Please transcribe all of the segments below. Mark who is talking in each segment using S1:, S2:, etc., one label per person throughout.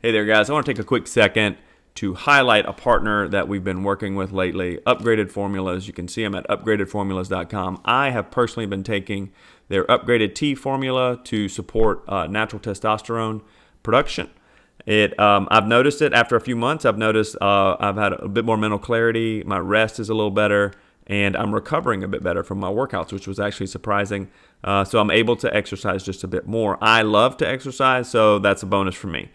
S1: Hey there, guys. I want to take a quick second to highlight a partner that we've been working with lately, Upgraded Formulas. You can see them at upgradedformulas.com. I have personally been taking their upgraded T formula to support natural testosterone production. I've noticed it after a few months. I've noticed I've had a bit more mental clarity. My rest is a little better, and I'm recovering a bit better from my workouts, which was actually surprising. So I'm able to exercise just a bit more. I love to exercise, so that's a bonus for me.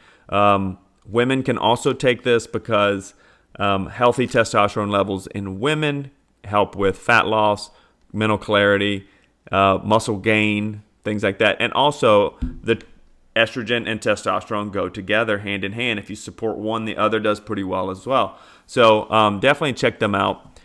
S1: Women can also take this because healthy testosterone levels in women help with fat loss, mental clarity, muscle gain, things like that. And also, the estrogen and testosterone go together hand in hand. If you support one, the other does pretty well as well. So definitely check them out.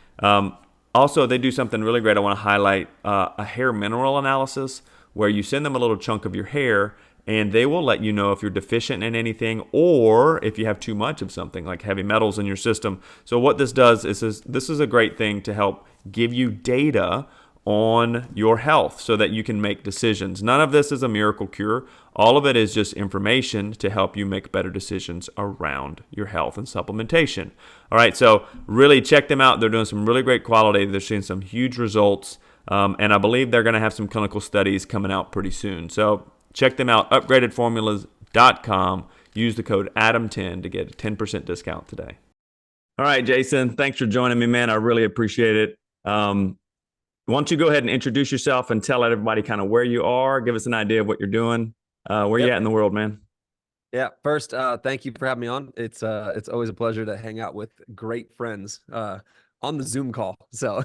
S1: Also, they do something really great. I want to highlight a hair mineral analysis where you send them a little chunk of your hair, and they will let you know if you're deficient in anything or if you have too much of something like heavy metals in your system. So what this does is this is a great thing to help give you data on your health so that you can make decisions. None of this is a miracle cure. All of it is just information to help you make better decisions around your health and supplementation. All right, so really check them out. They're doing some really great quality. They're seeing some huge results, and I believe they're going to have some clinical studies coming out pretty soon. So check them out, upgradedformulas.com. Use the code ADAM10 to get a 10% discount today. All right, Jason, thanks for joining me, man. I really appreciate it. Why don't you go ahead and introduce yourself and tell everybody kind of where you are, give us an idea of what you're doing, where you at in the world, man.
S2: Yeah, first, thank you for having me on. It's always a pleasure to hang out with great friends on the Zoom call. So,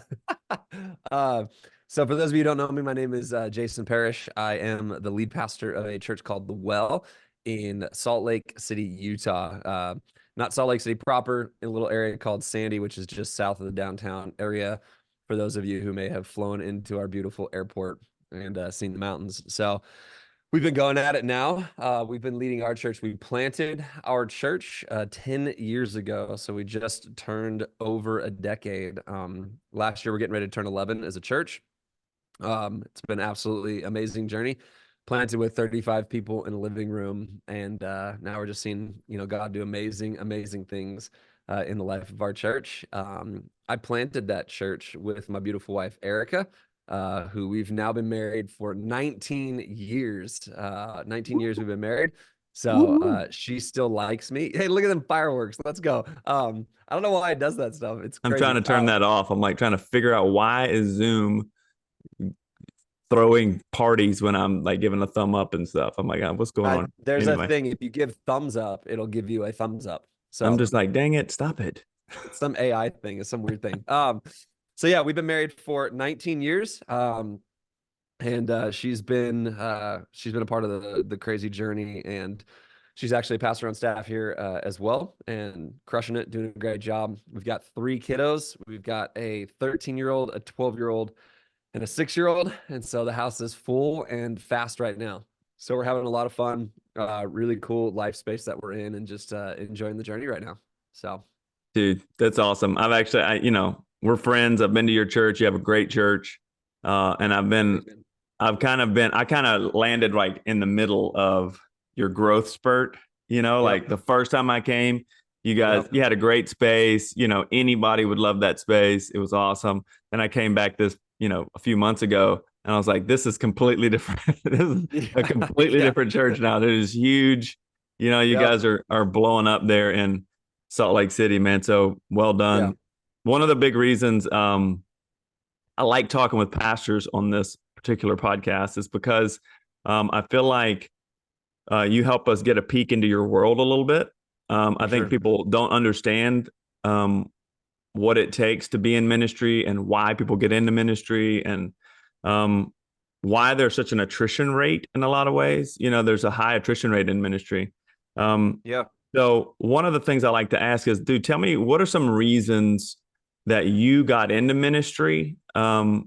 S2: so for those of you who don't know me, my name is Jason Parrish. I am the lead pastor of a church called The Well in Salt Lake City, Utah. Not Salt Lake City proper, in a little area called Sandy, which is just south of the downtown area. For those of you who may have flown into our beautiful airport and seen the mountains. So we've been going at it now. We've been leading our church. We planted our church 10 years ago. So we just turned over a decade. Last year, we're getting ready to turn 11 as a church. It's been an absolutely amazing journey. Planted with 35 people in a living room. And now we're just seeing, God do amazing, amazing things in the life of our church. I planted that church with my beautiful wife, Erica, who we've now been married for 19 years. 19 years we've been married. So she still likes me. Hey, look at them fireworks. Let's go. I don't know why it does that stuff. It's crazy.
S1: I'm trying to turn that off. I'm like trying to figure out why is Zoom throwing parties when I'm like giving a thumb up and stuff. I'm like, what's going on?
S2: There's a thing. If you give thumbs up, it'll give you a thumbs up. So
S1: I'm just like, dang it, stop it.
S2: It's some AI thing. It's some weird thing. So yeah, we've been married for 19 years. And she's been a part of the crazy journey, and she's actually a pastor on staff here as well, and crushing it, doing a great job. We've got 3 kiddos. We've got a 13-year-old, a 12-year-old, and a 6-year-old. And so the house is full and fast right now. So we're having a lot of fun, really cool life space that we're in, and just enjoying the journey right now. So,
S1: dude, that's awesome. I've actually, we're friends. I've been to your church. You have a great church. And I kind of landed like in the middle of your growth spurt, like the first time I came, you guys, you had a great space, anybody would love that space. It was awesome. Then I came back a few months ago, and I was like, this is completely different. This is a completely different church now. It is huge. You guys are blowing up there in Salt Lake City, man. So well done. Yeah. One of the big reasons I like talking with pastors on this particular podcast is because I feel like you help us get a peek into your world a little bit. I think people don't understand what it takes to be in ministry and why people get into ministry, and why there's such an attrition rate in a lot of ways. There's a high attrition rate in ministry. So one of the things I like to ask is, dude, tell me, what are some reasons that you got into ministry? Because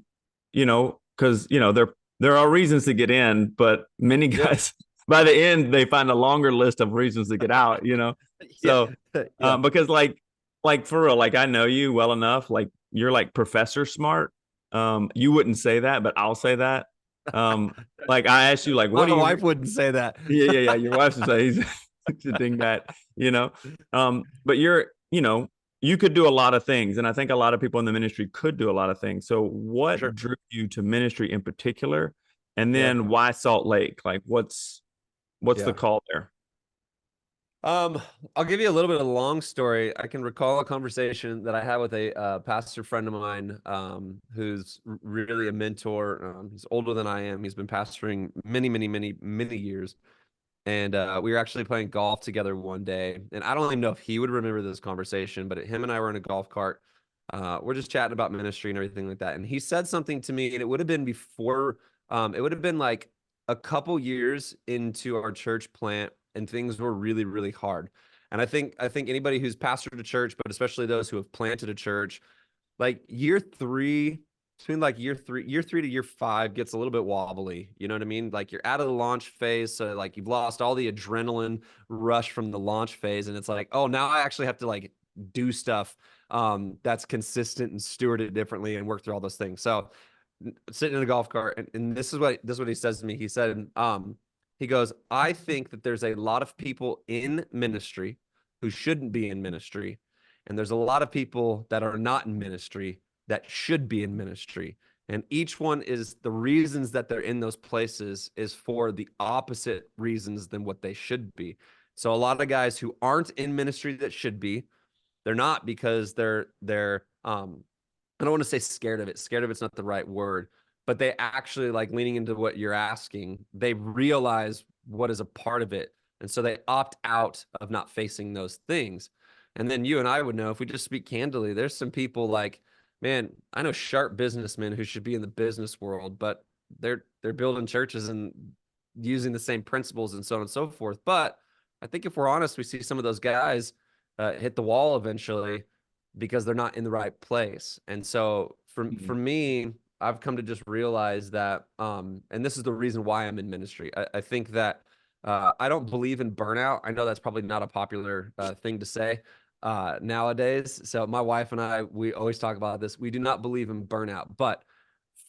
S1: there are reasons to get in, but many guys by the end they find a longer list of reasons to get out. So because like for real, like I know you well enough, like you're like professor smart. You wouldn't say that, but I'll say that. Like I asked you, like, what do you?
S2: My wife wouldn't say that.
S1: Yeah. Your wife would say to think that, you know. But you could do a lot of things, and I think a lot of people in the ministry could do a lot of things. So
S2: For
S1: what
S2: sure.
S1: drew you to ministry in particular? And
S2: Yeah.
S1: then why Salt Lake? Like what's the
S2: Yeah.
S1: call there?
S2: Um, I'll give you a little bit of a long story. I can recall a conversation that I had with a pastor friend of mine, who's really a mentor. He's older than I am. He's been pastoring many, many, many, many years. And we were actually playing golf together one day. And I don't even know if he would remember this conversation, but him and I were in a golf cart. We're just chatting about ministry and everything like that. And he said something to me, and it would have been before, it would have been like a couple years into our church plant, and things were really, really hard. And I think anybody who's pastored a church, but especially those who have planted a church, like year three, between like year three to year five gets a little bit wobbly. You know what I mean? Like you're out of the launch phase. So like you've lost all the adrenaline rush from the launch phase. And it's like, oh, now I actually have to like do stuff that's consistent and steward it differently and work through all those things. So sitting in a golf cart, and this is what he says to me. He said, he goes, I think that there's a lot of people in ministry who shouldn't be in ministry, and there's a lot of people that are not in ministry that should be in ministry. And each one is the reasons that they're in those places is for the opposite reasons than what they should be. So a lot of guys who aren't in ministry that should be, they're not because they're I don't want to say scared of it. Scared of it's not the right word, but they actually like leaning into what you're asking. They realize what is a part of it. And so they opt out of not facing those things. And then you and I would know if we just speak candidly, there's some people like, man, I know sharp businessmen who should be in the business world, but they're building churches and using the same principles and so on and so forth. But I think if we're honest, we see some of those guys hit the wall eventually because they're not in the right place. And so for me, I've come to just realize that, and this is the reason why I'm in ministry. I think that I don't believe in burnout. I know that's probably not a popular thing to say nowadays. So my wife and I, we always talk about this. We do not believe in burnout, but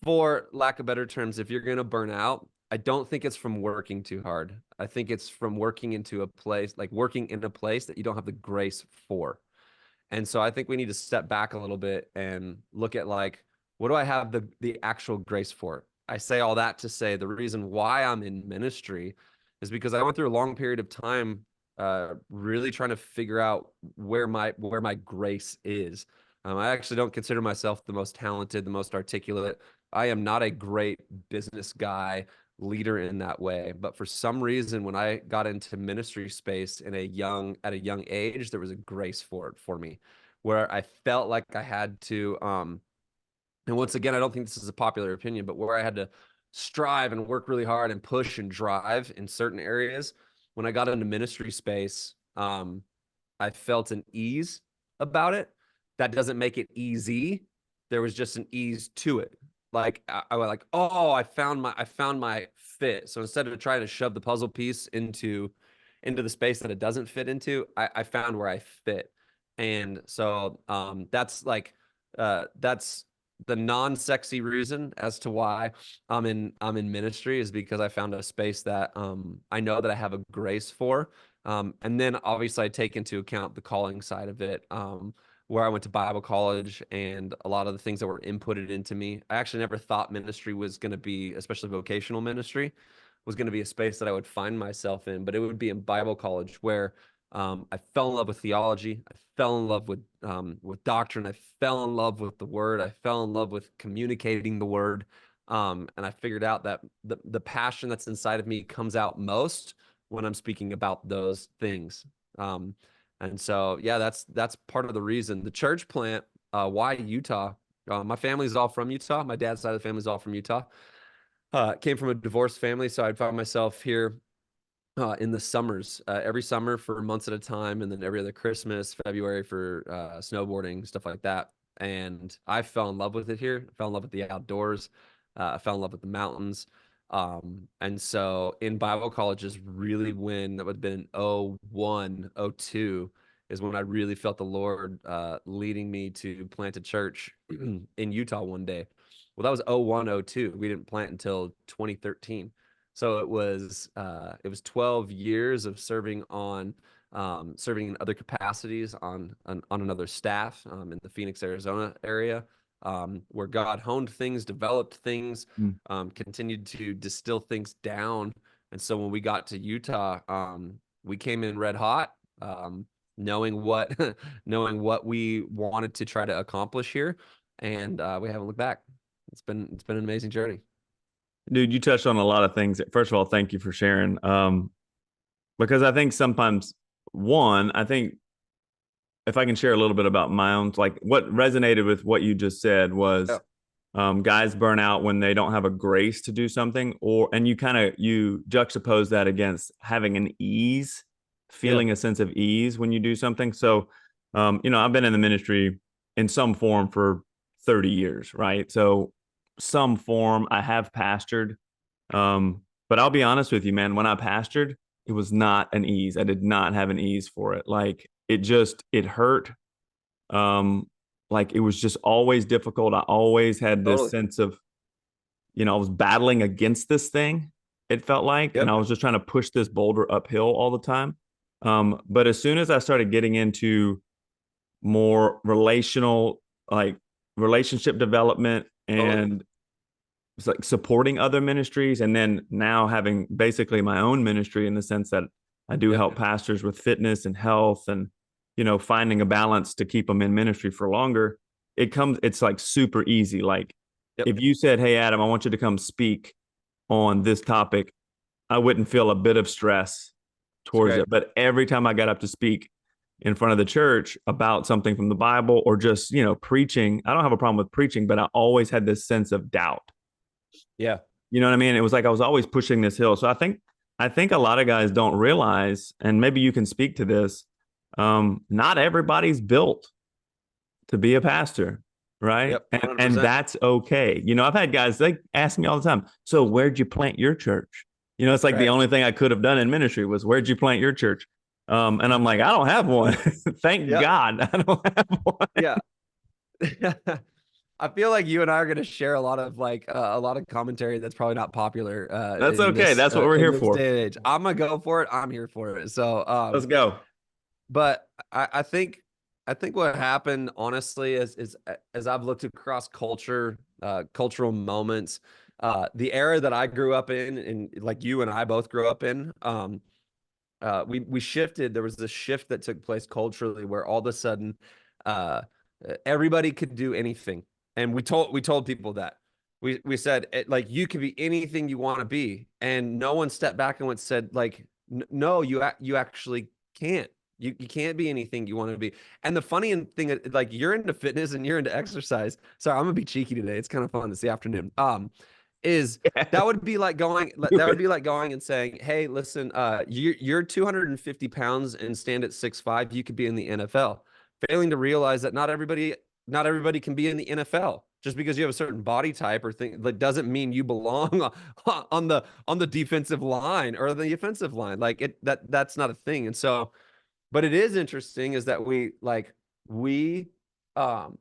S2: for lack of better terms, if you're going to burn out, I don't think it's from working too hard. I think it's from working into a place, like working in a place that you don't have the grace for. And so I think we need to step back a little bit and look at like, what do I have the actual grace for? I say all that to say the reason why I'm in ministry is because I went through a long period of time really trying to figure out where my grace is. I actually don't consider myself the most talented, the most articulate. I am not a great business guy leader in that way. But for some reason, when I got into ministry space at a young age, there was a grace for it for me, where I felt like I had to, and once again, I don't think this is a popular opinion, but where I had to strive and work really hard and push and drive in certain areas. When I got into ministry space, I felt an ease about it. That doesn't make it easy. There was just an ease to it. Like I was like, oh, I found my fit. So instead of trying to shove the puzzle piece into the space that it doesn't fit into, I found where I fit. And so that's the non-sexy reason as to why I'm in ministry is because I found a space that I know that I have a grace for. And then obviously I take into account the calling side of it, where I went to Bible college and a lot of the things that were inputted into me. I actually never thought ministry was going to be, especially vocational ministry, was going to be a space that I would find myself in, but it would be in Bible college where I fell in love with theology. I fell in love with doctrine. I fell in love with the word. I fell in love with communicating the word. And I figured out that the passion that's inside of me comes out most when I'm speaking about those things. And so, yeah, that's part of the reason. The church plant, why Utah? My family's all from Utah. My dad's side of the family's all from Utah. Came from a divorced family, so I found myself here in the summers, every summer for months at a time, and then every other Christmas, February for snowboarding, stuff like that. And I fell in love with it here. I fell in love with the outdoors. I fell in love with the mountains. And so in Bible college is really when that would have been 01, 02 is when I really felt the Lord leading me to plant a church in Utah one day. Well, that was 01, 02. We didn't plant until 2013. So it was 12 years of serving in other capacities on another staff in the Phoenix, Arizona area, where God honed things, developed things,
S1: Mm.
S2: continued to distill things down. And so when we got to Utah, we came in red hot, knowing what knowing what we wanted to try to accomplish here, and we haven't looked back. It's been an amazing journey.
S1: Dude, you touched on a lot of things. First of all, thank you for sharing. Because I think sometimes, one, I think if I can share a little bit about my own, like what resonated with what you just said
S2: Yeah,
S1: was guys burn out when they don't have a grace to do something, and you juxtapose that against having an ease,
S2: yeah,
S1: feeling a sense of ease when you do something. So, I've been in the ministry in some form for 30 years, right? So, some form I have pastored, but I'll be honest with you, man. When I pastored, it was not an ease. I did not have an ease for it. Like it hurt. Um, like it was just always difficult. I always had this
S2: totally.
S1: sense of, I was battling against this thing. It felt like, and
S2: Yep,
S1: I was just trying to push this boulder uphill all the time. But as soon as I started getting into more relational, like relationship development
S2: totally.
S1: and it's like supporting other ministries and then now having basically my own ministry in the sense that I do
S2: Yep,
S1: help pastors with fitness and health and finding a balance to keep them in ministry for longer. It's like super easy. Like
S2: yep.
S1: if you said, "Hey Adam, I want you to come speak on this topic," I wouldn't feel a bit of stress
S2: It's
S1: towards
S2: great.
S1: it. But every time I got up to speak in front of the church about something from the Bible or just preaching, I don't have a problem with preaching, but I always had this sense of doubt.
S2: Yeah,
S1: You know what I mean? It was like I was always pushing this hill. So I think a lot of guys don't realize, and maybe you can speak to this. Not everybody's built to be a pastor, right?
S2: yep,
S1: And
S2: 100%.
S1: that's okay. I've had guys they ask me all the time. So where'd you plant your church? It's like the
S2: Right.
S1: only thing I could have done in ministry was where'd you plant your church? And I'm like, I don't have one. Thank
S2: Yep.
S1: God I don't have one.
S2: Yeah. I feel like you and I are going to share a lot of commentary that's probably not popular
S1: That's okay. That's what we're
S2: in
S1: here
S2: this
S1: for.
S2: day and age. I'm gonna go for it. I'm here for it. So
S1: Let's go.
S2: but I think what happened honestly is as I've looked across cultural moments, the era that I grew up in, and like you and I both grew up in, we shifted. There was this shift that took place culturally where all of a sudden, uh, everybody could do anything, and we told people that we said like you could be anything you want to be, and no one stepped back and said like no, you actually can't. You can't be anything you want to be. And the funny thing, like you're into fitness and you're into exercise. Sorry, I'm gonna be cheeky today. It's kind of fun this afternoon. Is that would be like going
S1: Do
S2: that would
S1: it.
S2: be like going and saying, hey, listen, you're 250 pounds and stand at 6'5", you could be in the NFL. Failing to realize that not everybody can be in the NFL. Just because you have a certain body type or thing that doesn't mean you belong on the defensive line or the offensive line. Like that's not a thing. And so, but it is interesting is that we um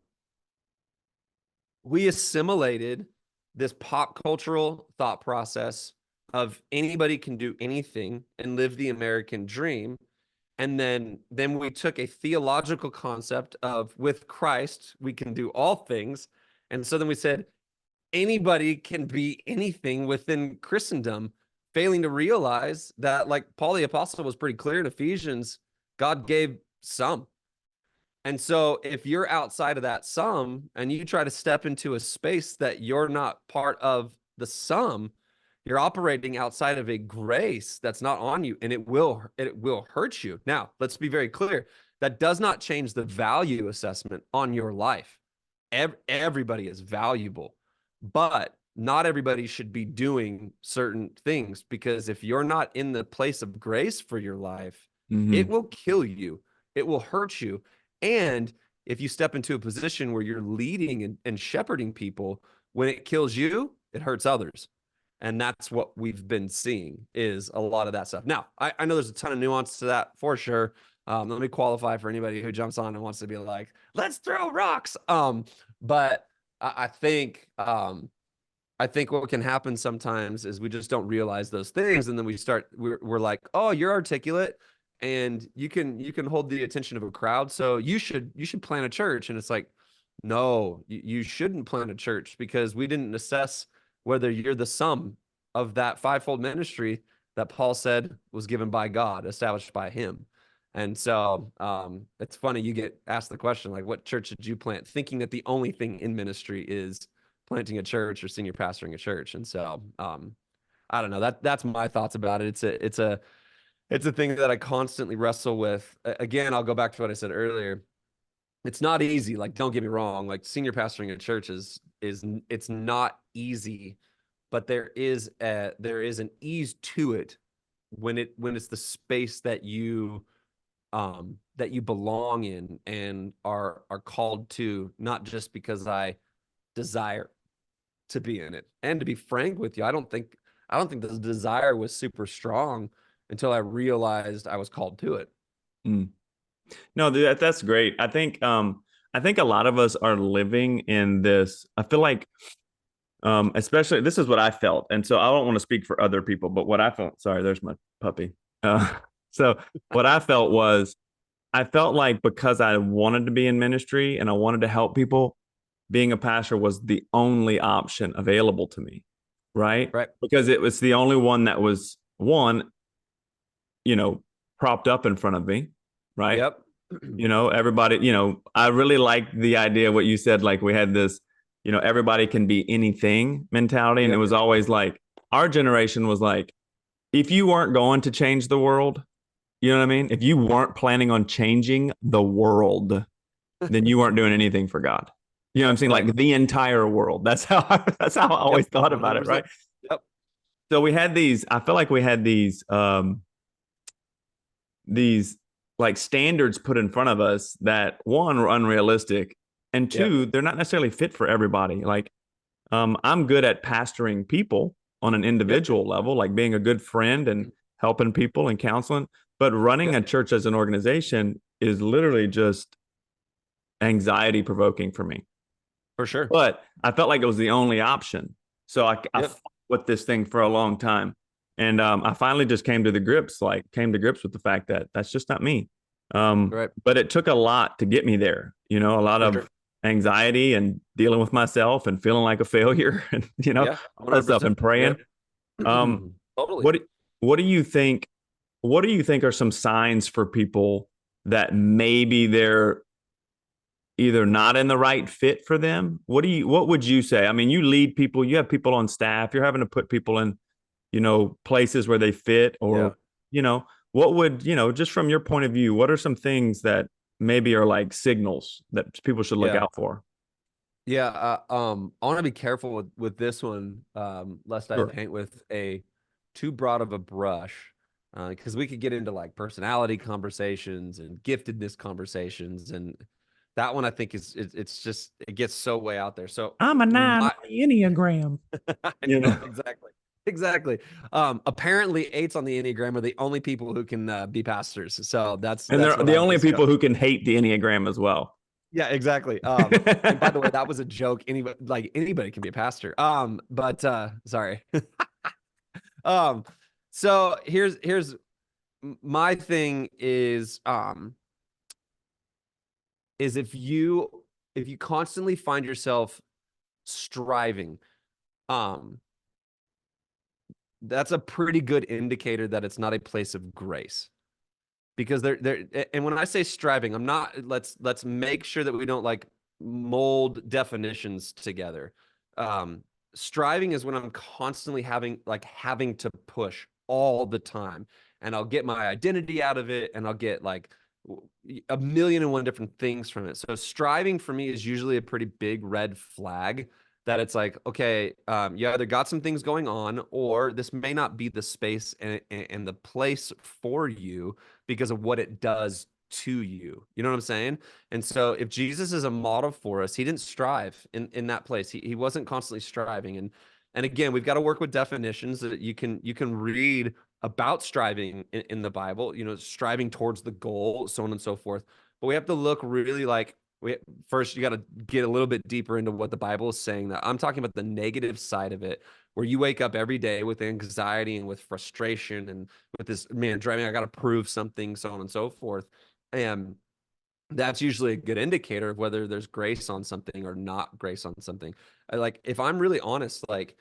S2: we assimilated this pop cultural thought process of anybody can do anything and live the American dream. And then we took a theological concept of with Christ, we can do all things. And so then we said, anybody can be anything within Christendom, failing to realize that, like Paul the Apostle was pretty clear in Ephesians, God gave some. And so if you're outside of that sum and you try to step into a space that you're not part of the sum, you're operating outside of a grace that's not on you and it will hurt you. Now, let's be very clear. That does not change the value assessment on your life. Everybody is valuable, but not everybody should be doing certain things because if you're not in the place of grace for your life, it
S1: Hmm.
S2: will kill you. It will hurt you. And if you step into a position where you're leading and shepherding people, when it kills you, it hurts others. And that's what we've been seeing is a lot of that stuff. Now, I know there's a ton of nuance to that for sure. Let me qualify for anybody who jumps on and wants to be like, let's throw rocks. But I think I think what can happen sometimes is we just don't realize those things, and then we're like, oh, you're articulate, and you can hold the attention of a crowd, so you should plant a church, and it's like, no, you shouldn't plant a church because we didn't assess whether you're the sum of that fivefold ministry that Paul said was given by God, established by Him. And so it's funny you get asked the question like, what church did you plant, thinking that the only thing in ministry is planting a church or senior pastoring a church. And so I don't know, that's my thoughts about it. It's a thing that I constantly wrestle with. Again, I'll go back to what I said earlier. It's not easy. Like, don't get me wrong. Like, senior pastoring a church is it's not easy, but there is an ease to it when it's the space that you belong in and are called to, not just because I desire to be in it. And to be frank with you, I don't think the desire was super strong until I realized I was called to it.
S1: Mm. No, that's great. I think a lot of us are living in this. I feel like, especially this is what I felt, and so I don't want to speak for other people, but what I felt. Sorry, there's my puppy. Uh, so what I felt was, I felt like because I wanted to be in ministry and I wanted to help people, being a pastor was the only option available to me, right?
S2: Right.
S1: Because it was the only one that was one, you know, propped up in front of me, right?
S2: Yep.
S1: Everybody, I really like the idea of what you said, like we had this, everybody can be anything mentality. And it
S2: Yep.
S1: was always like, our generation was like, if you weren't going to change the world, you know what I mean? If you weren't planning on changing the world, then you weren't doing anything for God. You know what I'm saying?
S2: Right.
S1: Like the entire world. That's how I
S2: Yep.
S1: always thought about it,
S2: 100%.
S1: right?
S2: Yep.
S1: So we had these, I feel like we had these like standards put in front of us that one were unrealistic, and
S2: Yep.
S1: two, they're not necessarily fit for everybody. Like I'm good at pastoring people on an
S2: Yep.
S1: individual level, like being a good friend and helping people and counseling, but running
S2: Yep.
S1: a church as an organization is literally just anxiety provoking for me.
S2: For sure.
S1: But I felt like it was the only option. So I
S2: Yep.
S1: fought with this thing for a long time. And I finally just came to grips with the fact that that's just not me.
S2: Right.
S1: But it took a lot to get me there, a lot
S2: For
S1: of
S2: sure.
S1: anxiety and dealing with myself and feeling like a failure and,
S2: Yeah.
S1: all that stuff
S2: 100%.
S1: and praying.
S2: Yep.
S1: Um,
S2: Totally.
S1: what, what do you think, what do you think are some signs for people that maybe they're either not in the right fit for them? What would you say? I mean, you lead people, you have people on staff, you're having to put people in, places where they fit,
S2: Yeah.
S1: or, what would, just from your point of view, what are some things that maybe are like signals that people should look
S2: Yeah.
S1: out for?
S2: Yeah. I want to be careful with this one, lest I
S1: Sure.
S2: paint with a too broad of a brush, because we could get into like personality conversations and giftedness conversations, and that one I think it's just it gets so way out there. So
S1: I'm a nine on
S2: my
S1: the Enneagram.
S2: I
S1: You
S2: know
S1: know,
S2: exactly. Exactly. Apparently, eights on the Enneagram are the only people who can be pastors. So that's
S1: and
S2: that's
S1: they're
S2: what
S1: the
S2: I've
S1: only people
S2: discovered.
S1: who can hate the Enneagram as well.
S2: Yeah, exactly. And by the way, that was a joke. Anybody can be a pastor. But sorry. Um, so my thing is if you constantly find yourself striving, um, that's a pretty good indicator that it's not a place of grace. Because and when I say striving, I'm not let's make sure that we don't like mold definitions together. Um, Striving is when I'm constantly having to push all the time, and I'll get my identity out of it, and I'll get like a million and one different things from it. So striving for me is usually a pretty big red flag that it's like, okay, you either got some things going on, or this may not be the space and the place for you because of what it does to you. You know what I'm saying? And so if Jesus is a model for us, he didn't strive in that place. He wasn't constantly striving. And again, we've got to work with definitions that you can read about striving in the Bible, striving towards the goal, so on and so forth. But we have to look really like we first you got to get a little bit deeper into what the Bible is saying. That I'm talking about the negative side of it, where you wake up every day with anxiety and with frustration and with this man driving. I got to prove something, so on and so forth, and that's usually a good indicator of whether there's grace on something or not grace on something. Like if I'm really honest, like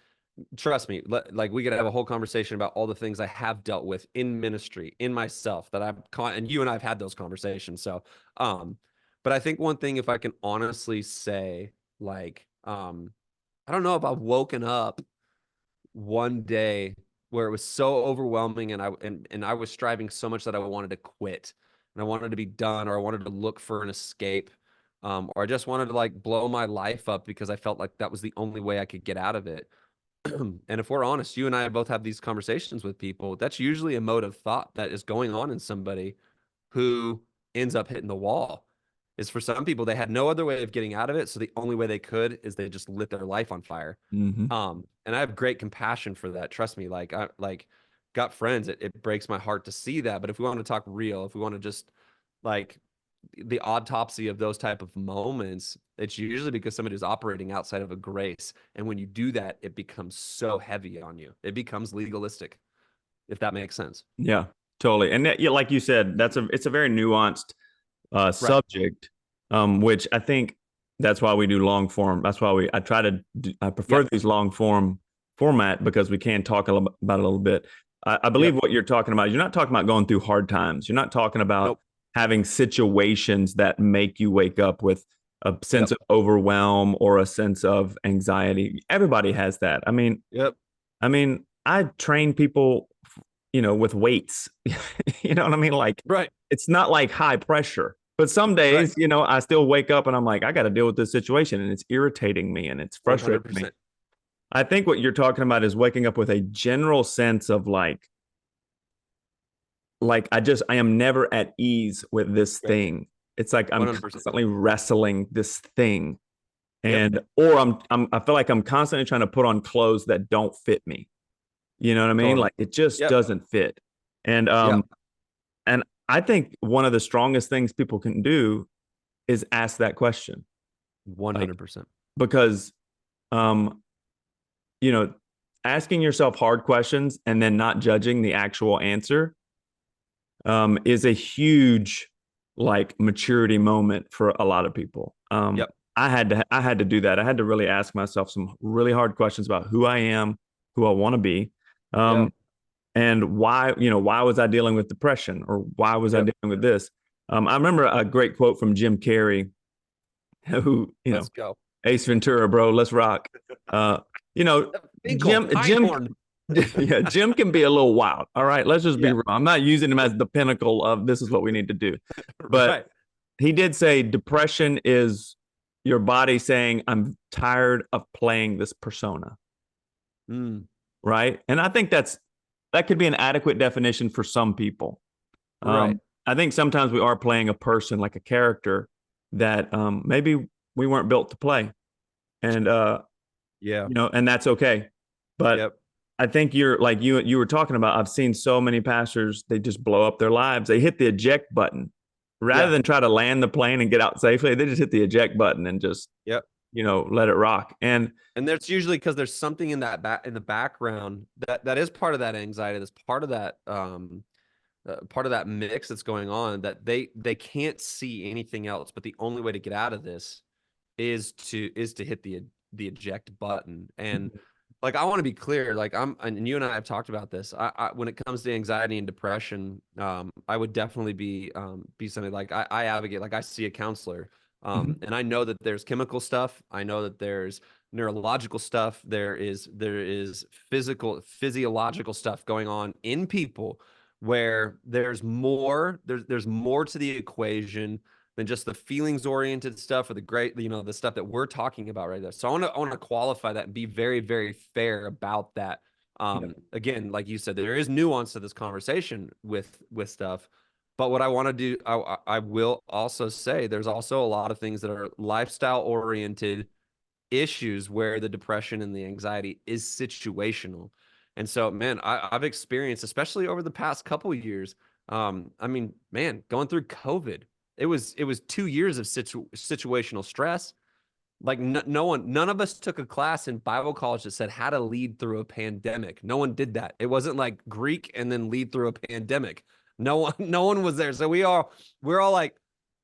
S2: trust me, like we could have a whole conversation about all the things I have dealt with in ministry, in myself that and you and I've had those conversations. So, but I think one thing, if I can honestly say, like, I don't know if I've woken up one day where it was so overwhelming and I was striving so much that I wanted to quit and I wanted to be done or I wanted to look for an escape. Or I just wanted to like blow my life up because I felt like that was the only way I could get out of it. And if we're honest, you and I both have these conversations with people. That's usually a mode of thought that is going on in somebody who ends up hitting the wall. Is for some people, they had no other way of getting out of it. So the only way they could is they just lit their life on fire.
S1: Mm-hmm.
S2: And I have great compassion for that. Trust me, like I like got friends. It breaks my heart to see that. But if we want to talk real, if we want to just like the autopsy of those type of moments, it's usually because somebody is operating outside of a grace. And when you do that, it becomes so heavy on you. It becomes legalistic, if that makes sense.
S1: Yeah, totally. And that, yeah, like you said, it's a very nuanced
S2: Right.
S1: subject, which I think that's why we do long form. That's why I prefer
S2: Yep.
S1: these long form format because we can talk about it a little bit. I believe
S2: Yep.
S1: what you're talking about, you're not talking about going through hard times. You're not talking about
S2: Nope.
S1: having situations that make you wake up with a sense
S2: Yep.
S1: of overwhelm or a sense of anxiety. Everybody has that.
S2: Yep.
S1: I train people, with weights. You know what I mean? Like
S2: Right.
S1: it's not like high pressure. But some
S2: Right.
S1: days, I still wake up and I'm like, I got to deal with this situation and it's irritating me and it's frustrating me.
S2: 100%.
S1: I think what you're talking about is waking up with a general sense of like I am never at ease with this
S2: Right.
S1: thing. It's like I'm
S2: 100%.
S1: constantly wrestling this thing.
S2: Yep.
S1: And or I feel like I'm constantly trying to put on clothes that don't fit me. You know what I mean?
S2: Totally.
S1: Like it just
S2: Yep.
S1: doesn't fit. And
S2: Yep.
S1: and I think one of the strongest things people can do is ask that question. Like
S2: 100%.
S1: because um you know, asking yourself hard questions and then not judging the actual answer is a huge like maturity moment for a lot of people.
S2: Yep.
S1: I had to do that. I had to really ask myself some really hard questions about who I am, who I want to be,
S2: Yep.
S1: um, and why was I dealing with depression or why was I
S2: Yep.
S1: dealing with this? I remember a great quote from Jim Carrey, who
S2: Let's go.
S1: Ace Ventura, bro, let's rock. Uh, you know,
S2: Finkel,
S1: Jim,
S2: Einhorn.
S1: yeah, Jim can be a little wild. All right, let's just be
S2: Yeah.
S1: real. I'm not using him as the pinnacle of this is what we need to do, but
S2: Right.
S1: he did say depression is your body saying I'm tired of playing this persona,
S2: Mm,
S1: right? And I think that could be an adequate definition for some people.
S2: right.
S1: I think sometimes we are playing a person like a character that maybe we weren't built to play, and
S2: Yeah.
S1: and that's okay. But
S2: Yep.
S1: I think you're like you were talking about. I've seen so many pastors, they just blow up their lives. They hit the eject button rather
S2: Yeah.
S1: than try to land the plane and get out safely. They just hit the eject button and just
S2: Yep.
S1: let it rock. And
S2: And that's usually because there's something in that in the background that is part of that anxiety. That's part of that mix that's going on that they can't see anything else. But the only way to get out of this is to hit the eject button. And like I want to be clear, like and you and I have talked about this. When it comes to anxiety and depression, I would definitely be something like I advocate, like I see a counselor. And I know that there's chemical stuff. I know that there's neurological stuff. There is physiological stuff going on in people where there's more to the equation than just the feelings oriented stuff or the stuff that we're talking about right there. So I want to qualify that and be very, very fair about that.
S1: yeah,
S2: Again, like you said, there is nuance to this conversation with stuff. But what I want to do, I will also say there's also a lot of things that are lifestyle oriented issues where the depression and the anxiety is situational. And so, man, I've experienced, especially over the past couple of years, I mean, man, going through COVID. It was 2 years of situational stress. Like none of us took a class in Bible college that said how to lead through a pandemic. No one did that. It wasn't like Greek and then lead through a pandemic. No one was there. So we're all like,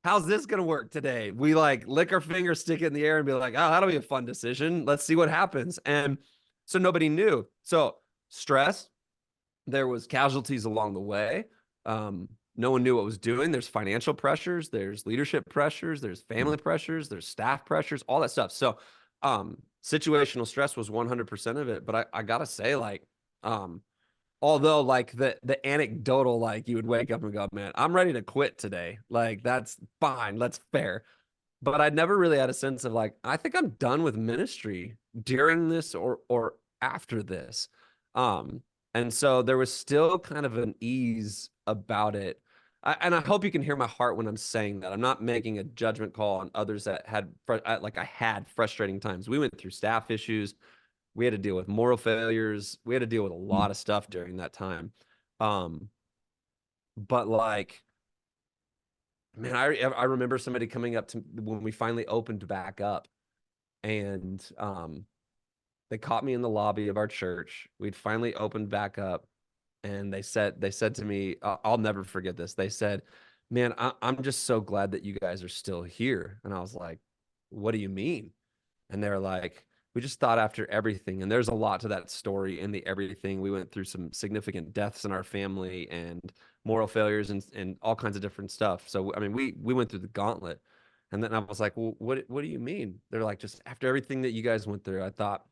S2: how's this gonna work today? We like lick our finger, stick it in the air, and be like, oh, that'll be a fun decision. Let's see what happens. And so nobody knew. So stress, there was casualties along the way. No one knew what was doing. There's financial pressures, there's leadership pressures, there's family pressures, there's staff pressures, all that stuff. So situational stress was 100% of it. But I gotta say, like, although like the anecdotal, like you would wake up and go, man, I'm ready to quit today. Like, that's fine, that's fair. But I never really had a sense of like, I think I'm done with ministry during this or after this. Um, and so there was still kind of an ease about it. And I hope you can hear my heart when I'm saying that. I'm not making a judgment call on others that had like I had frustrating times. We went through staff issues. We had to deal with moral failures. We had to deal with a lot of stuff during that time. Um, but like, man, I remember somebody coming up to when we finally opened back up, and they caught me in the lobby of our church. We'd finally opened back up, and they said to me, I'll never forget this. They said, "Man, I'm just so glad that you guys are still here." And I was like, "What do you mean?" And they're like, we just thought after everything, and there's a lot to that story in the everything. We went through some significant deaths in our family and moral failures and all kinds of different stuff. So I mean, we went through the gauntlet. And then I was like, well, what do you mean? They're like, just after everything that you guys went through, I thought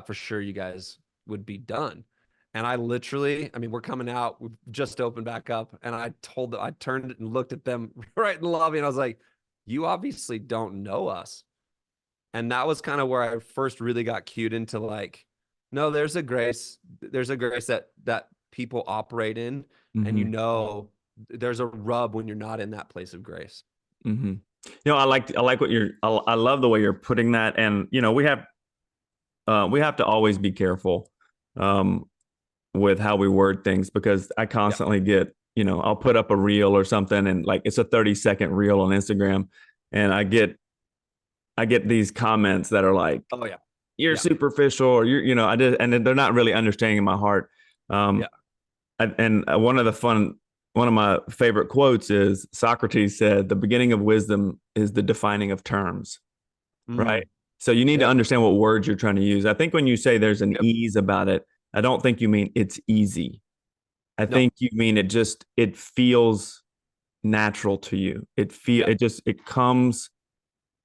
S2: for sure you guys would be done. And I literally, I mean, we're coming out, we've just opened back up, and I turned and looked at them right in the lobby, and I was like, you obviously don't know us. And that was kind of where I first really got cued into like, no, there's a grace that people operate in, and
S1: Mm-hmm.
S2: there's a rub when you're not in that place of grace.
S1: Mm-hmm. I like what I love the way you're putting that. And we have to always be careful um, with how we word things, because I
S2: Yeah.
S1: constantly get, I'll put up a reel or something, and like it's a 30-second reel on Instagram, and I get these comments that are like,
S2: Oh yeah.
S1: you're
S2: Yeah.
S1: superficial, or I did, and they're not really understanding my heart.
S2: Yeah.
S1: Um, and one of my favorite quotes is Socrates said, "The beginning of wisdom is the defining of terms." Right.
S2: Mm.
S1: So you need to
S2: Yep.
S1: understand what words you're trying to use. I think when you say there's an
S2: Yep.
S1: ease about it, I don't think you mean it's easy. I
S2: No.
S1: think you mean it feels natural to you.
S2: Yep.
S1: It comes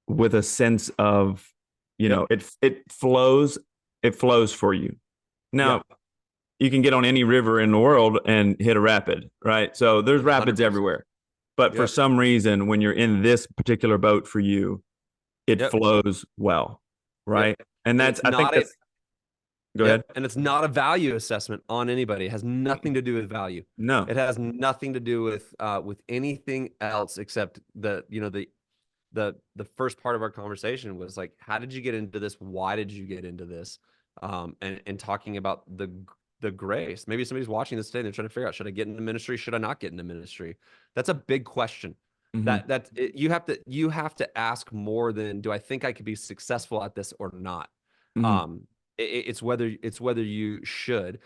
S1: with a sense of,
S2: Yep.
S1: it flows for you. Now,
S2: Yep.
S1: you can get on any river in the world and hit a rapid, right? So there's rapids
S2: 100%.
S1: everywhere. But for
S2: Yep.
S1: some reason, when you're in this particular boat for you, it
S2: Yep.
S1: flows well,
S2: Yep.
S1: right? And
S2: And
S1: that's,
S2: it's
S1: I think
S2: not a
S1: that's, go ahead.
S2: Yep. And it's not a value assessment on anybody. It has nothing to do with value.
S1: No.
S2: It has nothing to do with anything else except the first part of our conversation was like, how did you get into this? Why did you get into this? And talking about the grace. Maybe somebody's watching this today and they're trying to figure out, should I get into ministry? Should I not get into ministry? That's a big question.
S1: Mm-hmm.
S2: You have to ask more than, do I think I could be successful at this or not?
S1: Mm-hmm.
S2: Um, it's whether you should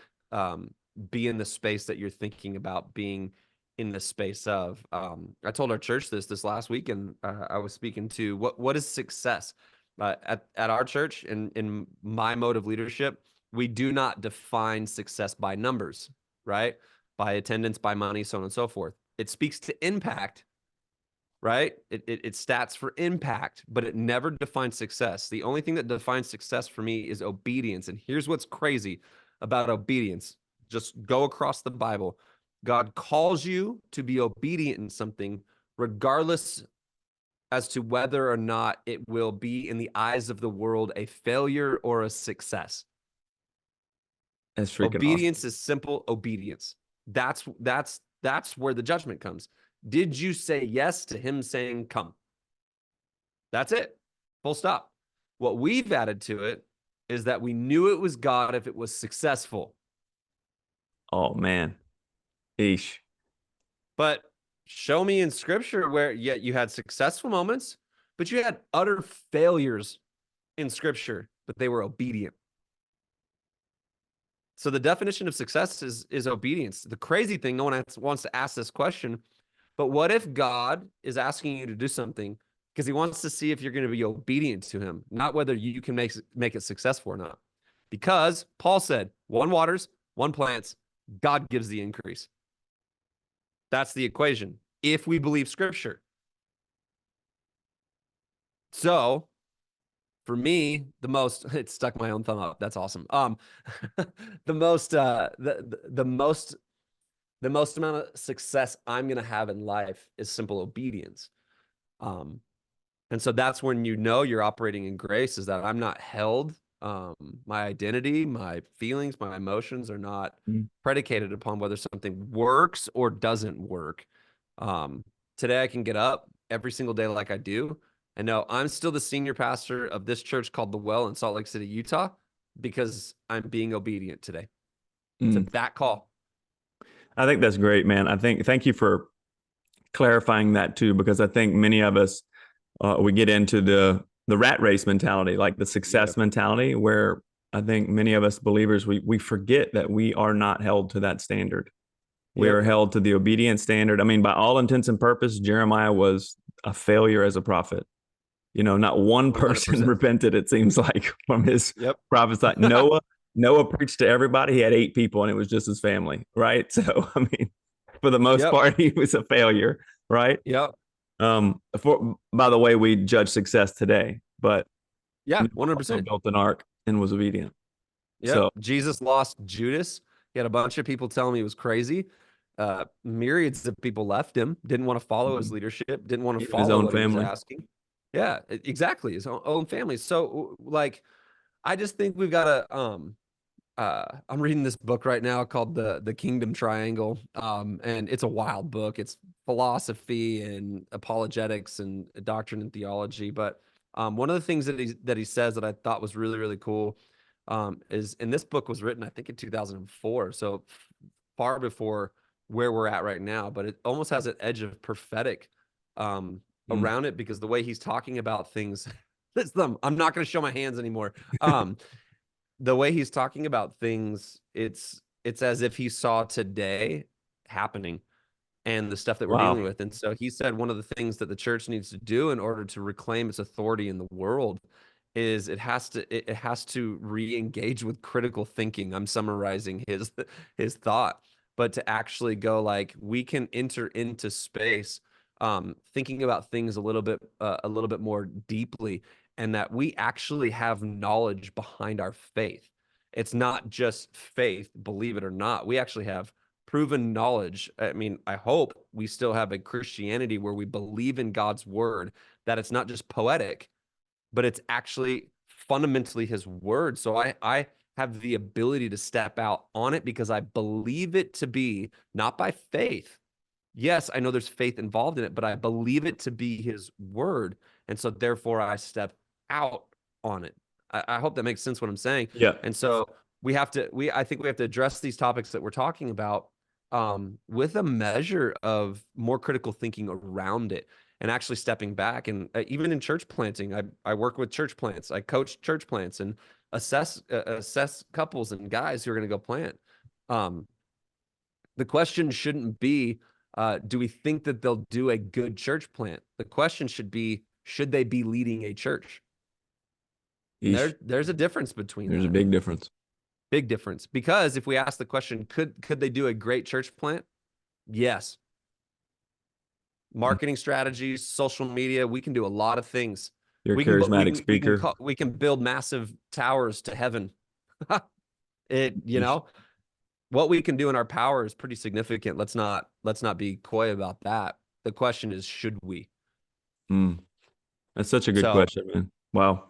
S2: be in the space that you're thinking about being in the space of. I told our church this last week, and I was speaking to what is success at our church. In my mode of leadership, we do not define success by numbers, right? By attendance, by money, so on and so forth. It speaks to impact, right? It stats for impact, but it never defines success. The only thing that defines success for me is obedience. And here's what's crazy about obedience. Just go across the Bible. God calls you to be obedient in something, regardless as to whether or not it will be in the eyes of the world a failure or a success.
S1: That's freaking awesome.
S2: Obedience is simple obedience. That's where the judgment comes. Did you say yes to him saying come? That's it. Full stop. What we've added to it is that we knew it was God if it was successful.
S1: Oh man. Eesh.
S2: But Show me in scripture where yet you had successful moments, but you had utter failures in scripture, but they were obedient. So the definition of success is obedience. The crazy thing, no one wants to ask this question, but what if God is asking you to do something because he wants to see if you're going to be obedient to him, not whether you can make it successful or not. Because Paul said, one waters, one plants, God gives the increase. That's the equation, if we believe scripture. So for me, it stuck my own thumb up. That's awesome. The most amount of success I'm going to have in life is simple obedience. And so that's when you know you're operating in grace, is that I'm not held. My identity, my feelings, my emotions are not predicated upon whether something works or doesn't work. Today I can get up every single day like I do and know I'm still the senior pastor of this church called The Well in Salt Lake City, Utah, because I'm being obedient today to that call.
S1: I think that's great, man. Thank you for clarifying that too, because I think many of us, we get into the rat race mentality, like the success mentality, where I think many of us believers, we forget that we are not held to that standard. We are held to the obedience standard. I mean, by all intents and purposes, Jeremiah was a failure as a prophet. You know, not one person
S2: 100%.
S1: repented, it seems like, from his prophets. Like Noah preached to everybody. He had 8 people and it was just his family, right? So, I mean, for the most part, he was a failure, right?
S2: Yep.
S1: By the way, we judge success today, but
S2: 100%.
S1: built an ark and was obedient.
S2: Yeah. So Jesus lost Judas. He had a bunch of people telling me he was crazy. Myriads of people left him, didn't want to follow his leadership, didn't want to follow
S1: his own
S2: what
S1: family.
S2: he was asking. Yeah, exactly. His own family. So like, I just think we've got to, I'm reading this book right now called the Kingdom Triangle. And it's a wild book. It's philosophy and apologetics and doctrine and theology. But one of the things that he says that I thought was really, really cool, is, and this book was written, I think, in 2004. So far before where we're at right now, but it almost has an edge of prophetic around it, because the way he's talking about things, I'm not going to show my hands anymore. The way he's talking about things, it's as if he saw today happening and the stuff that we're dealing with. And so he said one of the things that the church needs to do in order to reclaim its authority in the world is it has to re-engage with critical thinking. I'm summarizing his thought, but to actually go like, we can enter into space thinking about things a little bit more deeply, and that we actually have knowledge behind our faith. It's not just faith, believe it or not. We actually have proven knowledge. I mean, I hope we still have a Christianity where we believe in God's word, that it's not just poetic, but it's actually fundamentally his word. So I have the ability to step out on it because I believe it to be, not by faith. Yes, I know there's faith involved in it, but I believe it to be his word. And so therefore I step out on it. I hope that makes sense what I'm saying.
S1: Yeah.
S2: And so I think we have to address these topics that we're talking about with a measure of more critical thinking around it, and actually stepping back. And even in church planting, I work with church plants. I coach church plants and assess couples and guys who are going to go plant. The question shouldn't be, do we think that they'll do a good church plant? The question should be, should they be leading a church? There's a difference between
S1: There's a big difference.
S2: Big difference. Because if we ask the question, could they do a great church plant? Yes. Marketing strategies, social media, we can do a lot of things.
S1: You're a charismatic speaker.
S2: We can build massive towers to heaven. What we can do in our power is pretty significant. Let's not be coy about that. The question is, should we?
S1: That's such a good question, man. Wow.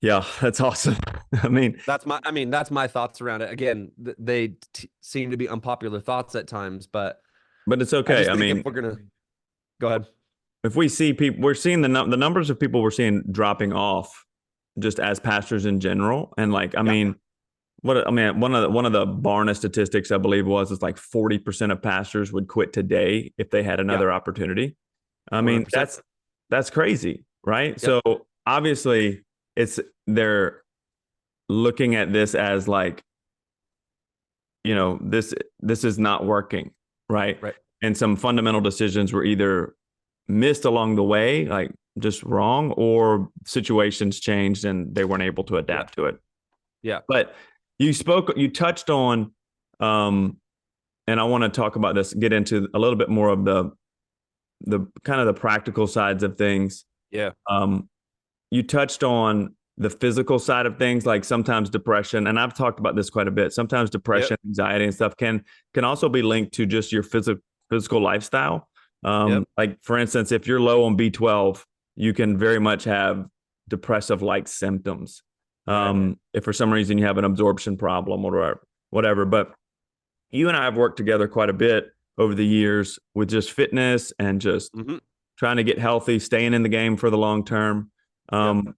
S1: Yeah, that's awesome. I mean,
S2: that's my thoughts around it. Again, they seem to be unpopular thoughts at times, but
S1: it's okay. I mean,
S2: if we're gonna go ahead,
S1: if we see people, we're seeing the numbers of people we're seeing dropping off just as pastors in general. And like, I mean, what I mean, one of the Barna statistics I believe was is like 40% of pastors would quit today if they had
S2: Yeah,
S1: another opportunity. I mean,
S2: 100%.
S1: that's crazy, right?
S2: Yep.
S1: So obviously it's they're looking at this as like, this is not working, right?
S2: Right.
S1: And some fundamental decisions were either missed along the way, like just wrong, or situations changed and they weren't able to
S2: Yeah.
S1: adapt to it.
S2: Yeah.
S1: But you touched on, um, and I want to talk about this, get into a little bit more of the kind of the practical sides of things.
S2: Yeah.
S1: Um, you touched on the physical side of things, like sometimes depression, and I've talked about this quite a bit. Sometimes
S2: Yep.
S1: depression, anxiety, and stuff can also be linked to just your physical lifestyle.
S2: Yep.
S1: Like for instance, if you're low on B12, you can very much have depressive like symptoms.
S2: Right.
S1: If for some reason you have an absorption problem or whatever. But you and I have worked together quite a bit over the years with just fitness and just
S2: Hmm.
S1: trying to get healthy, staying in the game for the long term.
S2: Yep.
S1: Um,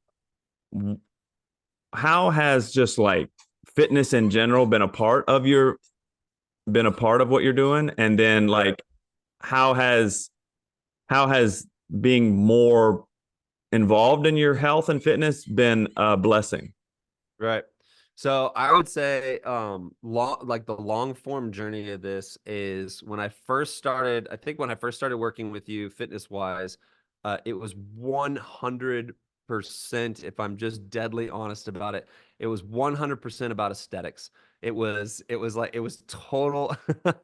S1: how has just like fitness in general been a part of what you're doing? And then
S2: Right.
S1: like how has how has being more involved in your health and fitness been a blessing?
S2: Right. So I would say like the long form journey of this is when I first started, I think when I first started working with you fitness wise, it was 100%, if I'm just deadly honest about it, it was 100% about aesthetics. It was total it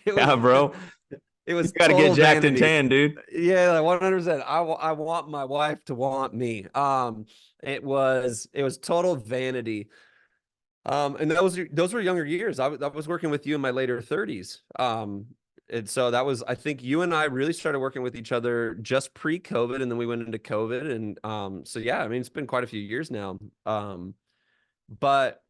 S1: Yeah,
S2: was
S1: bro.
S2: it
S1: You
S2: was
S1: got to get
S2: total
S1: jacked and
S2: vanity.
S1: tan, dude.
S2: Yeah, like 100%. I want my wife to want me. It was total vanity. And those were younger years. I was working with you in my later 30s. And so that was, I think you and I really started working with each other just pre-COVID, and then we went into COVID. And so yeah, I mean, it's been quite a few years now. But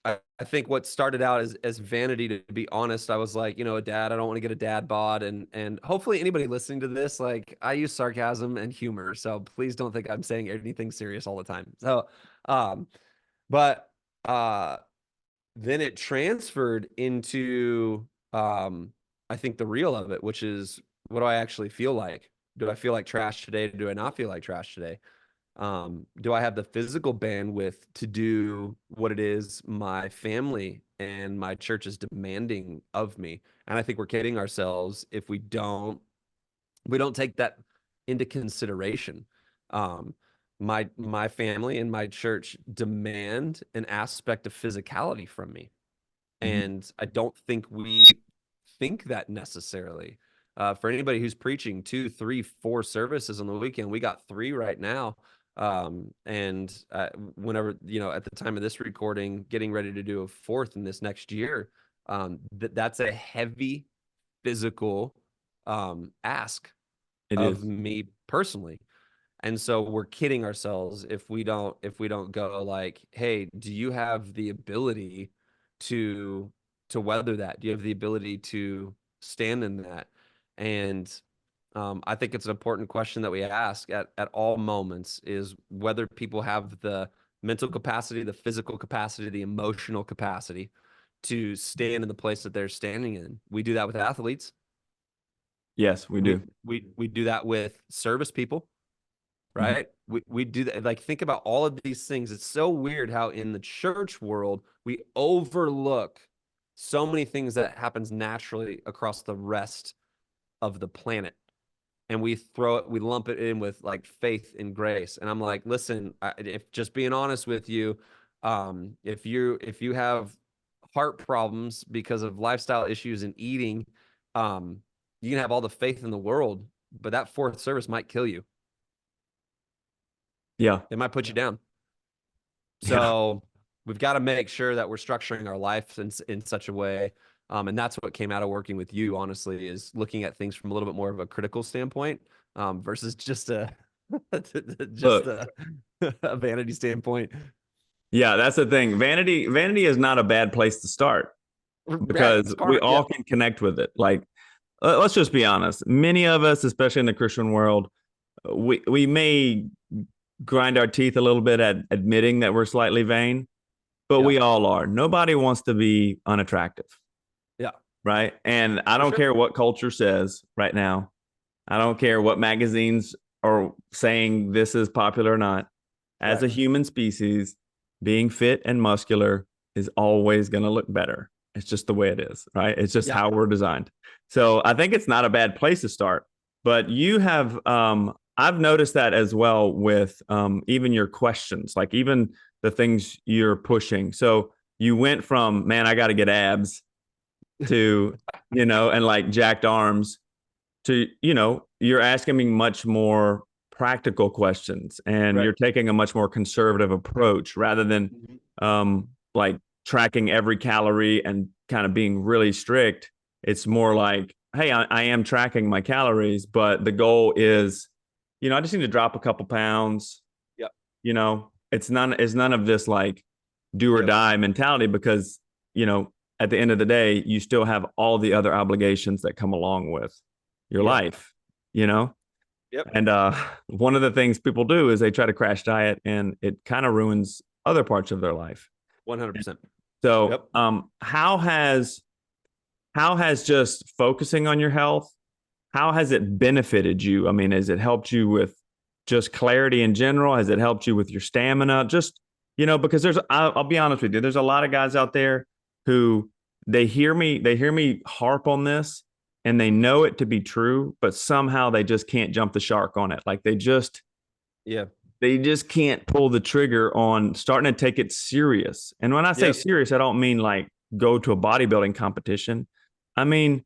S2: I think what started out as vanity, to be honest, I was like, a dad, I don't want to get a dad bod. And hopefully anybody listening to this, like I use sarcasm and humor. So please don't think I'm saying anything serious all the time. So, but uh then it transferred into I think the real of it, which is, what do I actually feel like? Do I feel like trash today? Do I not feel like trash today? Do I have the physical bandwidth to do what it is my family and my church is demanding of me? And I think we're kidding ourselves if we don't take that into consideration. Um, my family and my church demand an aspect of physicality from me,
S1: Mhm.
S2: and I don't think we think that necessarily. For anybody who's preaching 2, 3, 4 services on the weekend, we got 3 right now. And whenever, at the time of this recording, getting ready to do a 4th in this next year, that's a heavy physical ask
S1: It
S2: of
S1: is.
S2: me personally. And so we're kidding ourselves if we don't go like, hey, do you have the ability to to weather that? Do you have the ability to stand in that? And I think it's an important question that we ask at all moments, is whether people have the mental capacity, the physical capacity, the emotional capacity to stand in the place that they're standing in. We do that with athletes.
S1: Yes, we
S2: We
S1: do.
S2: we do that with service people,
S1: Mhm.
S2: right? We do that. Like, think about all of these things. It's so weird how in the church world we overlook so many things that happens naturally across the rest of the planet, and we lump it in with like faith and grace. And I'm like, listen, if just being honest with you, if you have heart problems because of lifestyle issues and eating, um, you can have all the faith in the world, but that fourth service might kill you.
S1: Yeah.
S2: It might put you down.
S1: Yeah.
S2: So we've got to make sure that we're structuring our life in such a way. And that's what came out of working with you, honestly, is looking at things from a little bit more of a critical standpoint, versus just a just
S1: Look,
S2: a vanity standpoint.
S1: yeah, that's the thing. Vanity is not a bad place to start
S2: Right.
S1: because we
S2: Smart.
S1: all
S2: Yep.
S1: can connect with it. Like, let's just be honest. Many of us, especially in the Christian world, we may grind our teeth a little bit at admitting that we're slightly vain, but
S2: Yeah.
S1: we all are. Nobody wants to be unattractive,
S2: Yeah.
S1: right? And I
S2: For
S1: don't
S2: sure.
S1: care what culture says right now. I don't care what magazines are saying this is popular or not. As
S2: Right.
S1: a human species, being fit and muscular is always going to look better. It's just the way it is, right? It's just
S2: Yeah.
S1: how we're designed. So I think it's not a bad place to start. But you have, I've noticed that as well with even your questions, like even the things you're pushing. So you went from, man, I got to get abs to, and like jacked arms to, you're asking me much more practical questions and
S2: Right.
S1: you're taking a much more conservative approach rather than
S2: Mhm.
S1: like tracking every calorie and kind of being really strict. It's more like, hey, I am tracking my calories, but the goal is, I just need to drop a couple pounds.
S2: Yep.
S1: It's none of this like do or
S2: Yep.
S1: die mentality because, at the end of the day, you still have all the other obligations that come along with your
S2: Yep.
S1: life, you know?
S2: Yep.
S1: And one of the things people do is they try to crash diet and it kind of ruins other parts of their life.
S2: 100%.
S1: So,
S2: Yep.
S1: how has just focusing on your health, how has it benefited you? I mean, has it helped you with just clarity in general? Has it helped you with your stamina? Just, because I'll be honest with you, there's a lot of guys out there who they hear me harp on this and they know it to be true, but somehow they just can't jump the shark on it. Like
S2: Yeah.
S1: they just can't pull the trigger on starting to take it serious. And when I say
S2: Yep.
S1: serious, I don't mean like go to a bodybuilding competition. I mean,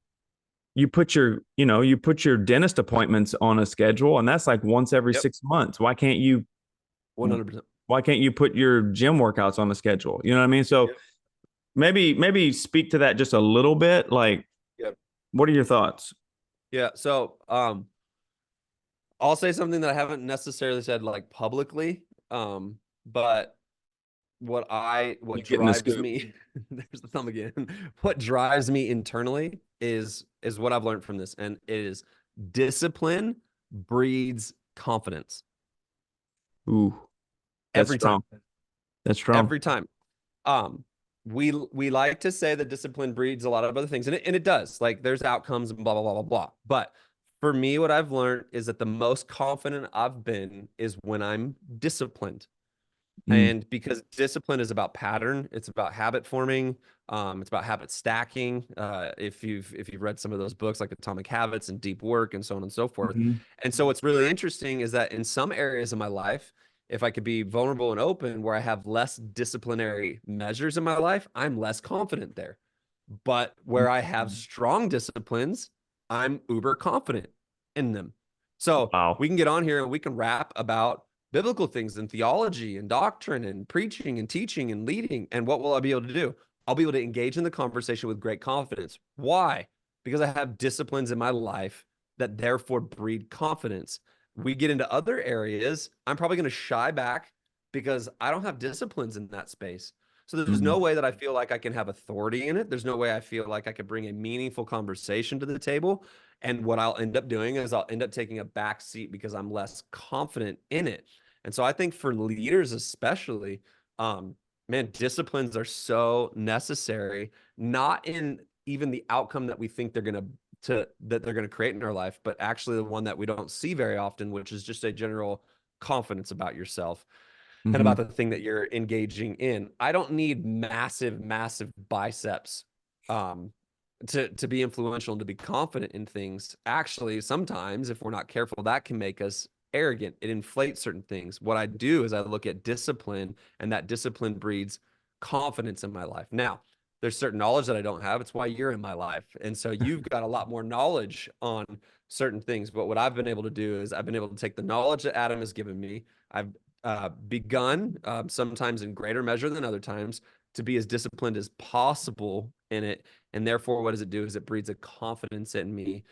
S1: you put your dentist appointments on a schedule and that's like once every
S2: Yep.
S1: 6 months. Why
S2: 100%.
S1: can't you put your gym workouts on the schedule? You know what I mean? So
S2: Yep.
S1: maybe speak to that just a little bit. Like,
S2: Yep.
S1: what are your thoughts?
S2: Yeah. So, I'll say something that I haven't necessarily said like publicly. But what
S1: You getting the
S2: drives
S1: scoop?
S2: me, there's the thumb again. What drives me internally is what I've learned from this, and it is discipline breeds confidence
S1: Ooh, that's
S2: every time.
S1: strong. That's strong.
S2: Every time. Um, we like to say that discipline breeds a lot of other things, and it does. Like there's outcomes and blah blah blah blah blah. But for me, what I've learned is that the most confident I've been is when I'm disciplined.
S1: Mm.
S2: And because discipline is about pattern, it's about habit forming, it's about habit stacking. If you've read some of those books like Atomic Habits and Deep Work and so on and so forth.
S1: Mhm.
S2: And so what's really interesting is that in some areas of my life, if I could be vulnerable and open where I have less disciplinary measures in my life, I'm less confident there. But where I have strong disciplines, I'm uber confident in them. So
S1: Wow.
S2: we can get on here and we can rap about biblical things and theology and doctrine and preaching and teaching and leading. And what will I be able to do? I'll be able to engage in the conversation with great confidence. Why? Because I have disciplines in my life that therefore breed confidence. We get into other areas, I'm probably going to shy back because I don't have disciplines in that space. So there's
S1: Mhm.
S2: no way that I feel like I can have authority in it. There's no way I feel like I could bring a meaningful conversation to the table. And what I'll end up doing is I'll end up taking a back seat because I'm less confident in it. And so I think for leaders, especially, um, man, disciplines are so necessary, not in even the outcome that we think they're going to create in our life, but actually the one that we don't see very often, which is just a general confidence about yourself and
S1: Mhm.
S2: about the thing that you're engaging in. I don't need massive, massive biceps um, to be influential and to be confident in things. Actually, sometimes if we're not careful, that can make us arrogant. It inflates certain things. What I do is I look at discipline, and that discipline breeds confidence in my life. Now, there's certain knowledge that I don't have. It's why you're in my life. And so you've got a lot more knowledge on certain things. But what I've been able to do is I've been able to take the knowledge that Adam has given me. I've begun, sometimes in greater measure than other times, to be as disciplined as possible in it. And therefore, what does it do? Is it breeds a confidence in me.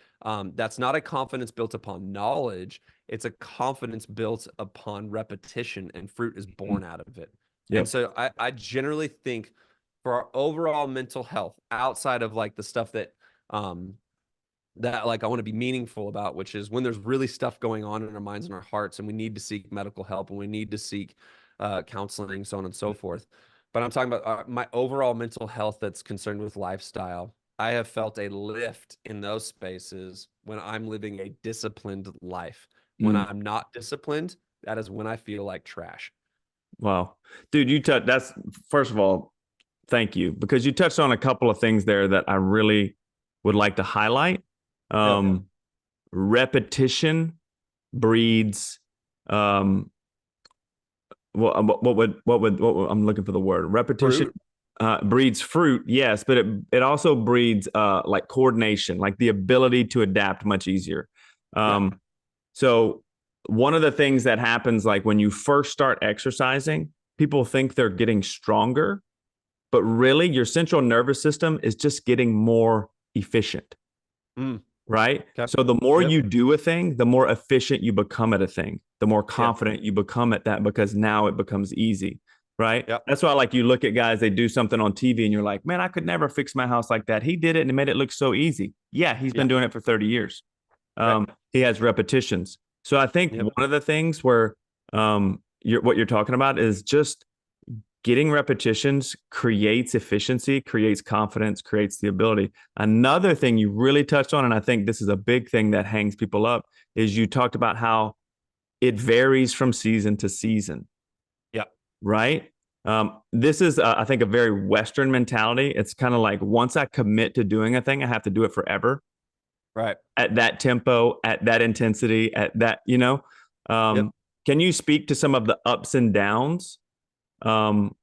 S2: That's not a confidence built upon knowledge. It's a confidence built upon repetition, and fruit is born out of it. And
S1: Yep.
S2: so I generally think for our overall mental health, outside of like the stuff um, that like I want to be meaningful about, which is when there's really stuff going on in our minds and our hearts, and we need to seek medical help and we need to seek counseling, so on and so forth. But I'm talking about my overall mental health that's concerned with lifestyle. I have felt a lift in those spaces when I'm living a disciplined life. When
S1: Mm,
S2: I'm not disciplined, that is when I feel like trash.
S1: wow. Dude, that's first of all, thank you because you touched on a couple of things there that I really would like to highlight.
S2: Yep.
S1: Repetition breeds um I'm looking for the word repetition
S2: Fruit.
S1: breeds fruit, yes, but it also breeds like coordination, like the ability to adapt much easier.
S2: Yeah.
S1: So one of the things that happens like when you first start exercising, people think they're getting stronger, but really your central nervous system is just getting more efficient,
S2: Mm.
S1: right?
S2: Okay.
S1: So the more
S2: Yep.
S1: you do a thing, the more efficient you become at a thing, the more
S2: Yeah.
S1: confident you become at that because now it becomes easy, right?
S2: Yep.
S1: That's why like you look at guys, they do something on TV and you're like, man, I could never fix my house like that. He did it and it made it look so easy. Yeah, he's
S2: Yeah.
S1: been doing it for 30 years.
S2: Right.
S1: He has repetitions. So I think
S2: Yep.
S1: one of the things where what you're talking about is just getting repetitions creates efficiency, creates confidence, creates the ability. Another thing you really touched on, and I think this is a big thing that hangs people up, is you talked about how it varies from season to season,
S2: Yep.
S1: right? This is, I think, a very Western mentality. It's kind of like once I commit to doing a thing, I have to do it forever
S2: Right.
S1: at that tempo, at that intensity, at that,
S2: Yep.
S1: um, can you speak to some of the ups and downs? Um,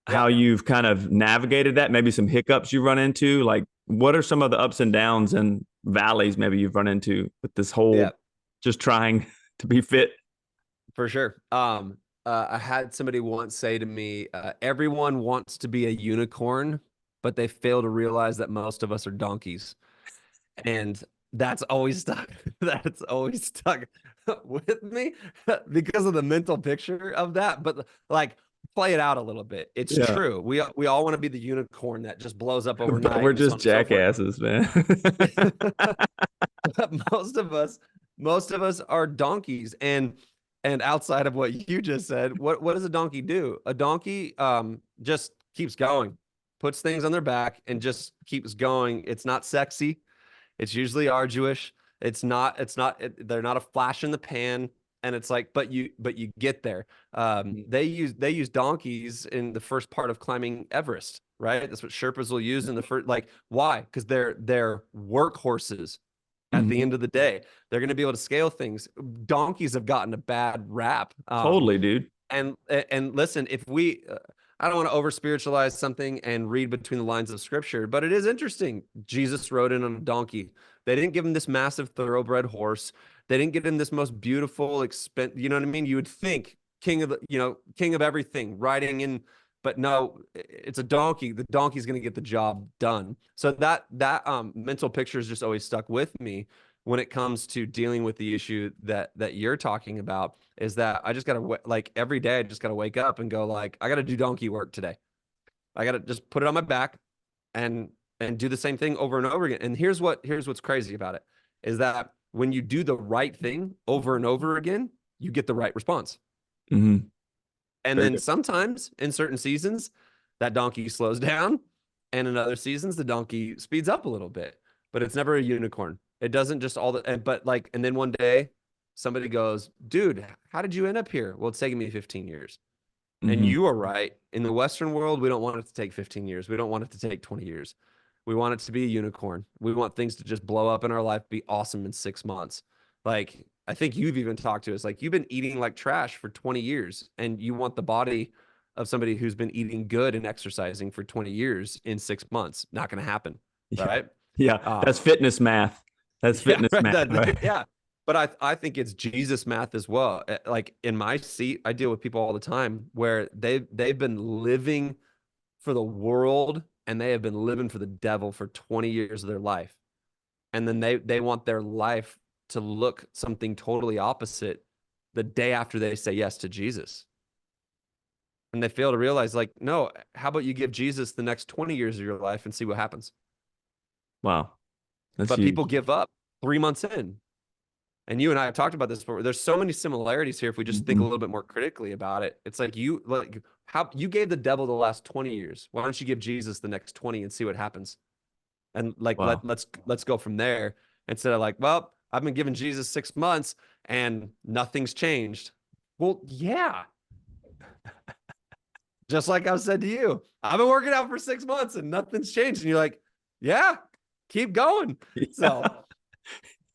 S2: Yeah.
S1: how you've kind of navigated that, maybe some hiccups you run into. Like, what are some of the ups and downs and valleys maybe you've run into with this
S2: Yeah.
S1: whole just trying to be fit?
S2: For sure. I had somebody once say to me, everyone wants to be a unicorn, but they fail to realize that most of us are donkeys. And that's always stuck. That's always stuck with me because of the mental picture of that. But like, play it out a little bit. It's
S1: Yeah,
S2: true. We all want to be the unicorn that just blows up
S1: but
S2: overnight
S1: we're
S2: and so
S1: just
S2: on and so forth.
S1: jackasses, man.
S2: But most of us are donkeys. And outside of what you just said, what does a donkey do? A donkey just keeps going, puts things on their back and just keeps going. It's not sexy. It's usually arduous. They're not a flash in the pan. And it's like, but you get there. They use donkeys in the first part of climbing Everest, right? That's what Sherpas will use in the first, like, why? Because they're workhorses at the
S1: Mhm.
S2: end of the day. They're going to be able to scale things. Donkeys have gotten a bad rap.
S1: Totally, dude.
S2: And listen, if we I don't want to over spiritualize something and read between the lines of scripture, but it is interesting. Jesus rode in on a donkey. They didn't give him this massive thoroughbred horse. They didn't get him this most beautiful you know what I mean? You would think king of everything riding in, but no, it's a donkey. The donkey's going to get the job done. So that mental picture is just always stuck with me when it comes to dealing with the issue that you're talking about, is that I just gotta, like, every day I just gotta wake up and go, like, I gotta do donkey work today. I gotta just put it on my back and do the same thing over and over again. And here's what's crazy about it, is that when you do the right thing over and over again, you get the right response.
S1: Hmm.
S2: And
S1: Very
S2: then
S1: good.
S2: sometimes in certain seasons, that donkey slows down, and in other seasons, the donkey speeds up a little bit. But it's never a unicorn. It doesn't just all the, but like, and then one day somebody goes, dude, how did you end up here? Well, it's taken me 15 years. And
S1: Hmm.
S2: you are right. In the Western world, we don't want it to take 15 years. We don't want it to take 20 years. We want it to be a unicorn. We want things to just blow up in our life, be awesome in 6 months. Like, I think you've even talked to us, like, you've been eating like trash for 20 years, and you want the body of somebody who's been eating good and exercising for 20 years in 6 months. Not going to happen.
S1: Yeah,
S2: Right.
S1: yeah.
S2: Um,
S1: That's fitness math. That's
S2: yeah,
S1: fitness
S2: right.
S1: math, right?
S2: Yeah. But I think it's Jesus math as well. Like, in my seat, I deal with people all the time where they've been living for the world and they have been living for the devil for 20 years of their life. And then they want their life to look something totally opposite the day after they say yes to Jesus. And they fail to realize, like, no, how about you give Jesus the next 20 years of your life and see what happens?
S1: Wow, that's
S2: But people
S1: huge.
S2: give up 3 months in. And you and I have talked about this before. There's so many similarities here if we just think a
S1: Mhm.
S2: little bit more critically about it. It's like how you gave the devil the last 20 years. Why don't you give Jesus the next 20 and see what happens? And like
S1: Wow.
S2: let's go from there instead of like, well, I've been giving Jesus 6 months and nothing's changed. Well, yeah, just like I've said to you, I've been working out for 6 months and nothing's changed. And you're like, yeah, keep going. So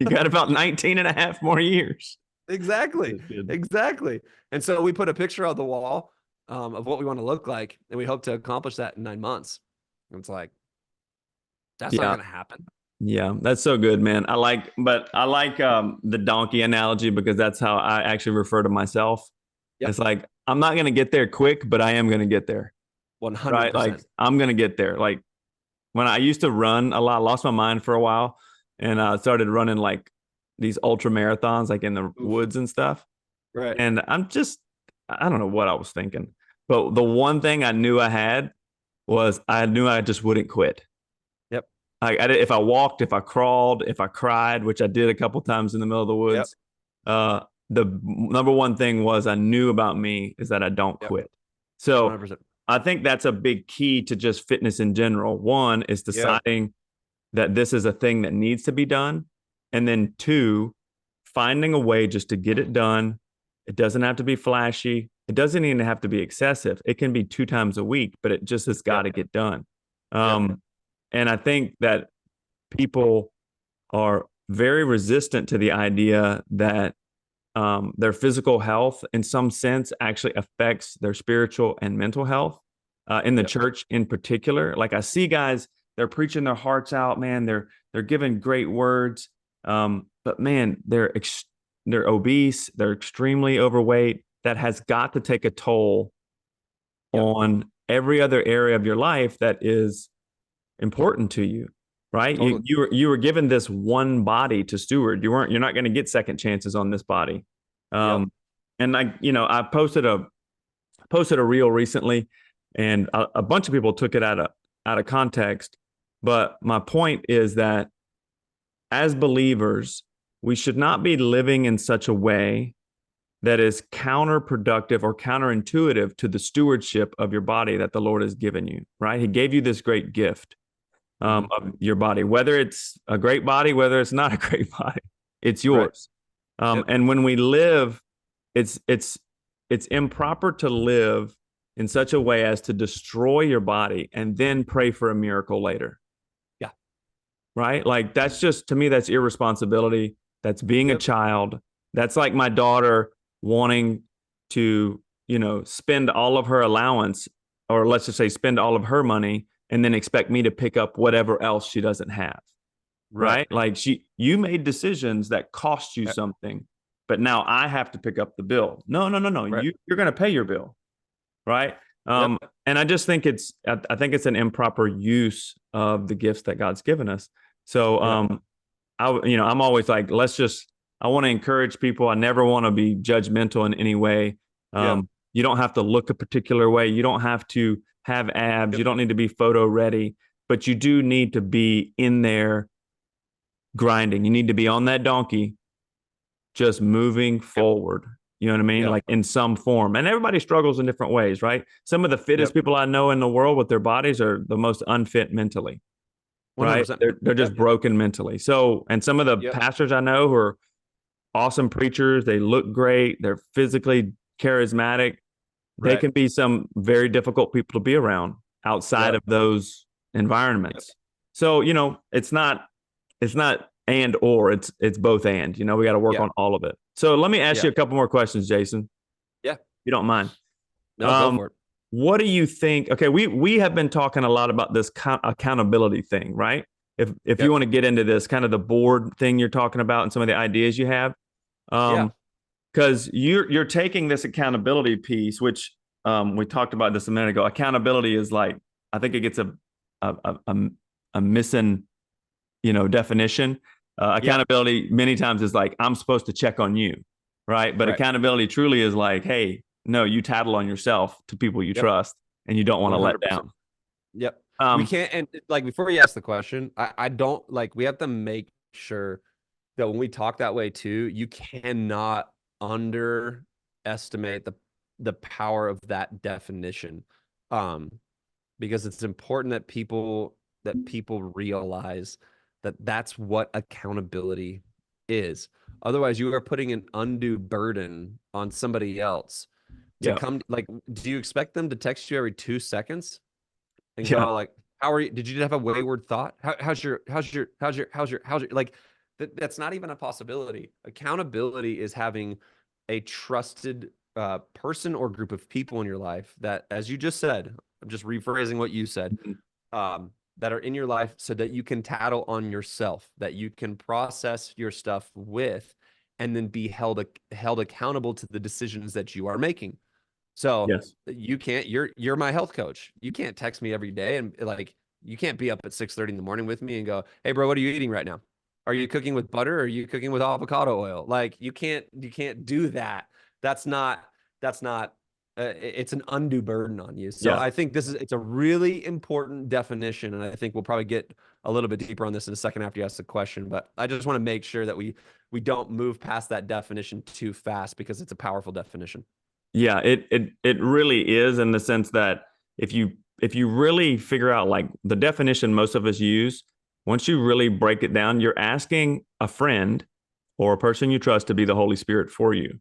S1: You got about 19 and a half more years.
S2: exactly,
S1: That's good.
S2: exactly. And so we put a picture on the wall of what we want to look like, and we hope to accomplish that in 9 months. And it's like, that's not
S1: Yeah.
S2: going to happen.
S1: Yeah, that's so good, man. I like the donkey analogy because that's how I actually refer to myself.
S2: Yep,
S1: It's like I'm not gonna get there quick, but I am gonna get there, right? Like
S2: 100%.
S1: I'm gonna get there. Like when I used to run a lot, I lost my mind for a while, and I started running like these ultra marathons, like in the
S2: Oof.
S1: woods and stuff.
S2: Right.
S1: And I don't know what I was thinking, but the one thing I knew I had was I knew I just wouldn't quit.
S2: Yep.
S1: If I walked, if I crawled, if I cried, which I did a couple times in the middle of the
S2: Yep.
S1: woods, the number one thing was I knew about me is that I don't
S2: Yep.
S1: quit. So
S2: 100%.
S1: I think that's a big key to just fitness in general. One is
S2: Yep.
S1: deciding that this is a thing that needs to be done. And then two, finding a way just to get it done. It doesn't have to be flashy. It doesn't even have to be excessive. It can be 2 times a week, but it just has got
S2: Yep.
S1: to get done.
S2: Yep.
S1: And I think that people are very resistant to the idea that their physical health, in some sense, actually affects their spiritual and mental health. In the
S2: Yep.
S1: church, in particular, like I see guys, they're preaching their hearts out, man. They're giving great words, but man, they're obese. They're extremely overweight. That has got to take a toll
S2: Yep.
S1: on every other area of your life that is important to you, right?
S2: Totally.
S1: You were given this one body to steward. You're not going to get second chances on this body.
S2: Yep.
S1: Um, and I posted a reel recently, and a bunch of people took it out of context. But my point is that as believers, we should not be living in such a way that is counterproductive or counterintuitive to the stewardship of your body that the Lord has given you, right? He gave you this great gift of your body, whether it's a great body, whether it's not a great body, it's
S2: Right.
S1: yours.
S2: Yep.
S1: And when we live, it's improper to live in such a way as to destroy your body and then pray for a miracle later.
S2: Yeah.
S1: Right? Like that's just to me, that's irresponsibility. That's being a
S2: Yep.
S1: child. That's like my daughter wanting to, spend all of her allowance, or let's just say spend all of her money and then expect me to pick up whatever else she doesn't have.
S2: Right.
S1: Right? Like you made decisions that cost you
S2: Yep.
S1: something, but now I have to pick up the bill. No, no, no, no.
S2: Right.
S1: You're going to pay your bill. Right?
S2: Yep.
S1: And I just think I think it's an improper use of the gifts that God's given us. So,
S2: Yep.
S1: I'm always like, I want to encourage people. I never want to be judgmental in any way.
S2: Yep.
S1: You don't have to look a particular way. You don't have to have abs.
S2: Yep.
S1: You don't need to be photo ready, but you do need to be in there grinding. You need to be on that donkey, just moving
S2: Yep.
S1: forward. You know what I mean?
S2: Yep.
S1: Like in some form. And everybody struggles in different ways, right? Some of the fittest
S2: Yep.
S1: people I know in the world with their bodies are the most unfit mentally, right?
S2: 100%.
S1: They're just
S2: Yep.
S1: broken mentally. So, and some of the
S2: Yep.
S1: pastors I know who are awesome preachers, they look great, they're physically charismatic. They
S2: Right.
S1: can be some very difficult people to be around outside
S2: Yep.
S1: of those environments.
S2: Yep.
S1: So, it's not and or it's both and, we got to work
S2: Yeah.
S1: on all of it. So let me ask
S2: Yeah.
S1: you a couple more questions, Jason.
S2: Yeah.
S1: If you don't mind.
S2: No, go
S1: Um,
S2: for it.
S1: what do you think? Okay, we have been talking a lot about this accountability thing, right? If you
S2: Yep.
S1: want to get into this kind of the board thing you're talking about and some of the ideas you have,
S2: Yeah.
S1: because you're taking this accountability piece, which we talked about this a minute ago. Accountability is like I think it gets a a missing definition. Accountability many times is like I'm supposed to check on you, right? But
S2: Right.
S1: accountability truly is like, hey, no, you tattle on yourself to people you
S2: Yep.
S1: trust and you don't want to let
S2: 100%.
S1: down.
S2: Yep. We
S1: Um,
S2: can't, and like before you ask the question, I don't like we have to make sure that when we talk that way too, you cannot underestimate the power of that definition. Um, because it's important that people realize that that's what accountability is. Otherwise, you are putting an undue burden on somebody else to
S1: Yeah.
S2: come. Like, do you expect them to text you every 2 seconds and
S1: Yeah.
S2: go like, "How are you? Did you have a wayward thought? How's your like?" That's not even a possibility. Accountability is having a trusted person or group of people in your life that, as you just said, I'm just rephrasing what you said,
S1: Mhm.
S2: that are in your life so that you can tattle on yourself, that you can process your stuff with, and then be held accountable to the decisions that you are making. So
S1: Yes.
S2: you can't, you're my health coach. You can't text me every day and like you can't be up at 6:30 in the morning with me and go, "Hey bro, what are you eating right now? Are you cooking with butter or are you cooking with avocado oil?" Like you can't do that. That's not it's an undue burden on you. So
S1: Yeah.
S2: I think it's a really important definition, and I think we'll probably get a little bit deeper on this in a second after you ask the question, but I just want to make sure that we don't move past that definition too fast because it's a powerful definition.
S1: Yeah, it really is, in the sense that if you really figure out like the definition most of us use, once you really break it down, you're asking a friend or a person you trust to be the Holy Spirit for you,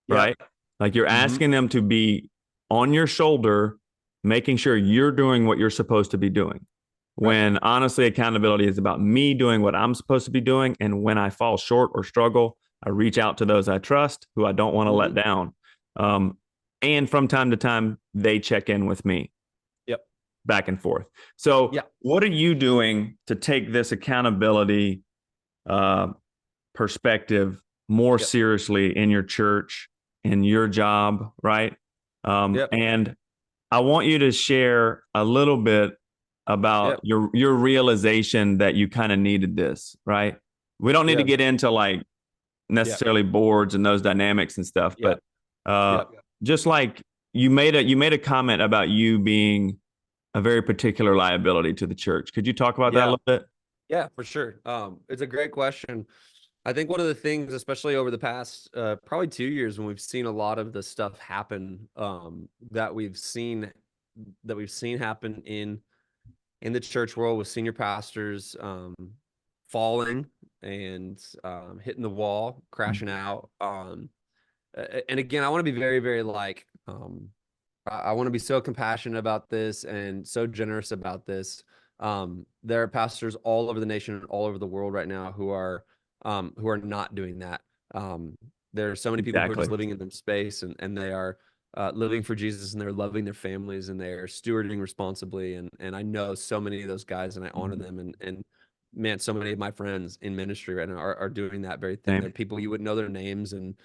S2: Yep.
S1: right? Like you're
S2: Mm-hmm.
S1: asking them to be on your shoulder, making sure you're doing what you're supposed to be doing.
S2: Right.
S1: When honestly, accountability is about me doing what I'm supposed to be doing. And when I fall short or struggle, I reach out to those I trust who I don't want to let
S2: Mm-hmm.
S1: down. Um, and from time to time, they check in with me
S2: Yep.
S1: back and forth. So,
S2: Yeah.
S1: what are you doing to take this accountability uh, perspective more
S2: Yep.
S1: seriously in your church, in your job, right?
S2: Yep.
S1: And I want you to share a little bit about
S2: Yep.
S1: your realization that you kind of needed this, right? We don't need to
S2: Yep.
S1: get into like
S2: Yep.
S1: necessarily boards and those dynamics and stuff, but
S2: Yep.
S1: uh,
S2: Yep.
S1: just like you made a comment about you being a very particular liability to the church. Could you talk about that a
S2: Yeah.
S1: little bit?
S2: Yeah, for sure. It's a great question. I think one of the things, especially over the past probably 2 years, when we've seen a lot of the stuff happen, that we've seen happen in the church world with senior pastors falling and hitting the wall, crashing out. And again, I want to be very, very like I want to be so compassionate about this and so generous about this. There are pastors all over the nation and all over the world right now who are not doing that. Um, there are so many people who are
S1: Exactly.
S2: just living in their space and they are living for Jesus and they're loving their families and they're stewarding responsibly. And I know so many of those guys and I honor them and man, so many of my friends in ministry right now are doing that very thing. They're
S1: Same.
S2: people you wouldn't know their names and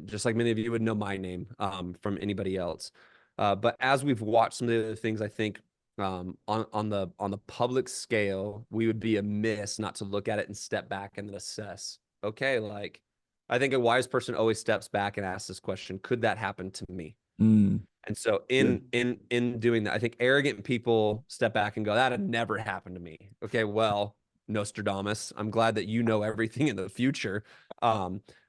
S2: just like many of you would know my name from anybody else. But as we've watched some of the other things, I think on the public scale, we would be amiss not to look at it and step back and then assess. Okay, like I think a wise person always steps back and asks this question: could that happen to me?
S1: Mm,
S2: And so
S1: good.
S2: in doing that, I think arrogant people step back and go, that had never happened to me. Okay, well, Nostradamus, I'm glad that you know everything in the future.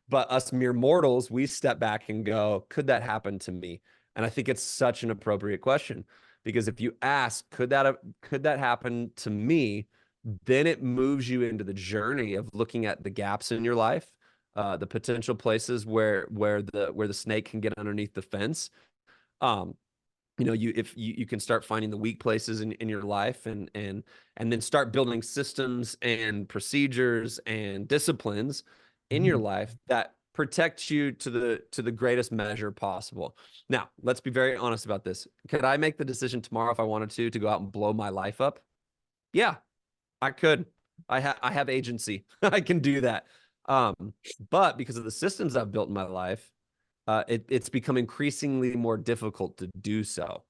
S2: But us mere mortals, we step back and go, could that happen to me? And I think it's such an appropriate question because if you ask, could that happen to me? Then it moves you into the journey of looking at the gaps in your life, the potential places where the snake can get underneath the fence. um you can start finding the weak places in your life and then start building systems and procedures and disciplines in your
S1: Mhm.
S2: life that protect you to the greatest measure possible. Now let's be very honest about this. Could I make the decision tomorrow if I wanted to go out and blow my life up? Yeah, I could. I have agency. I can do that. Um, but because of the systems I've built in my life, it's become increasingly more difficult to do so,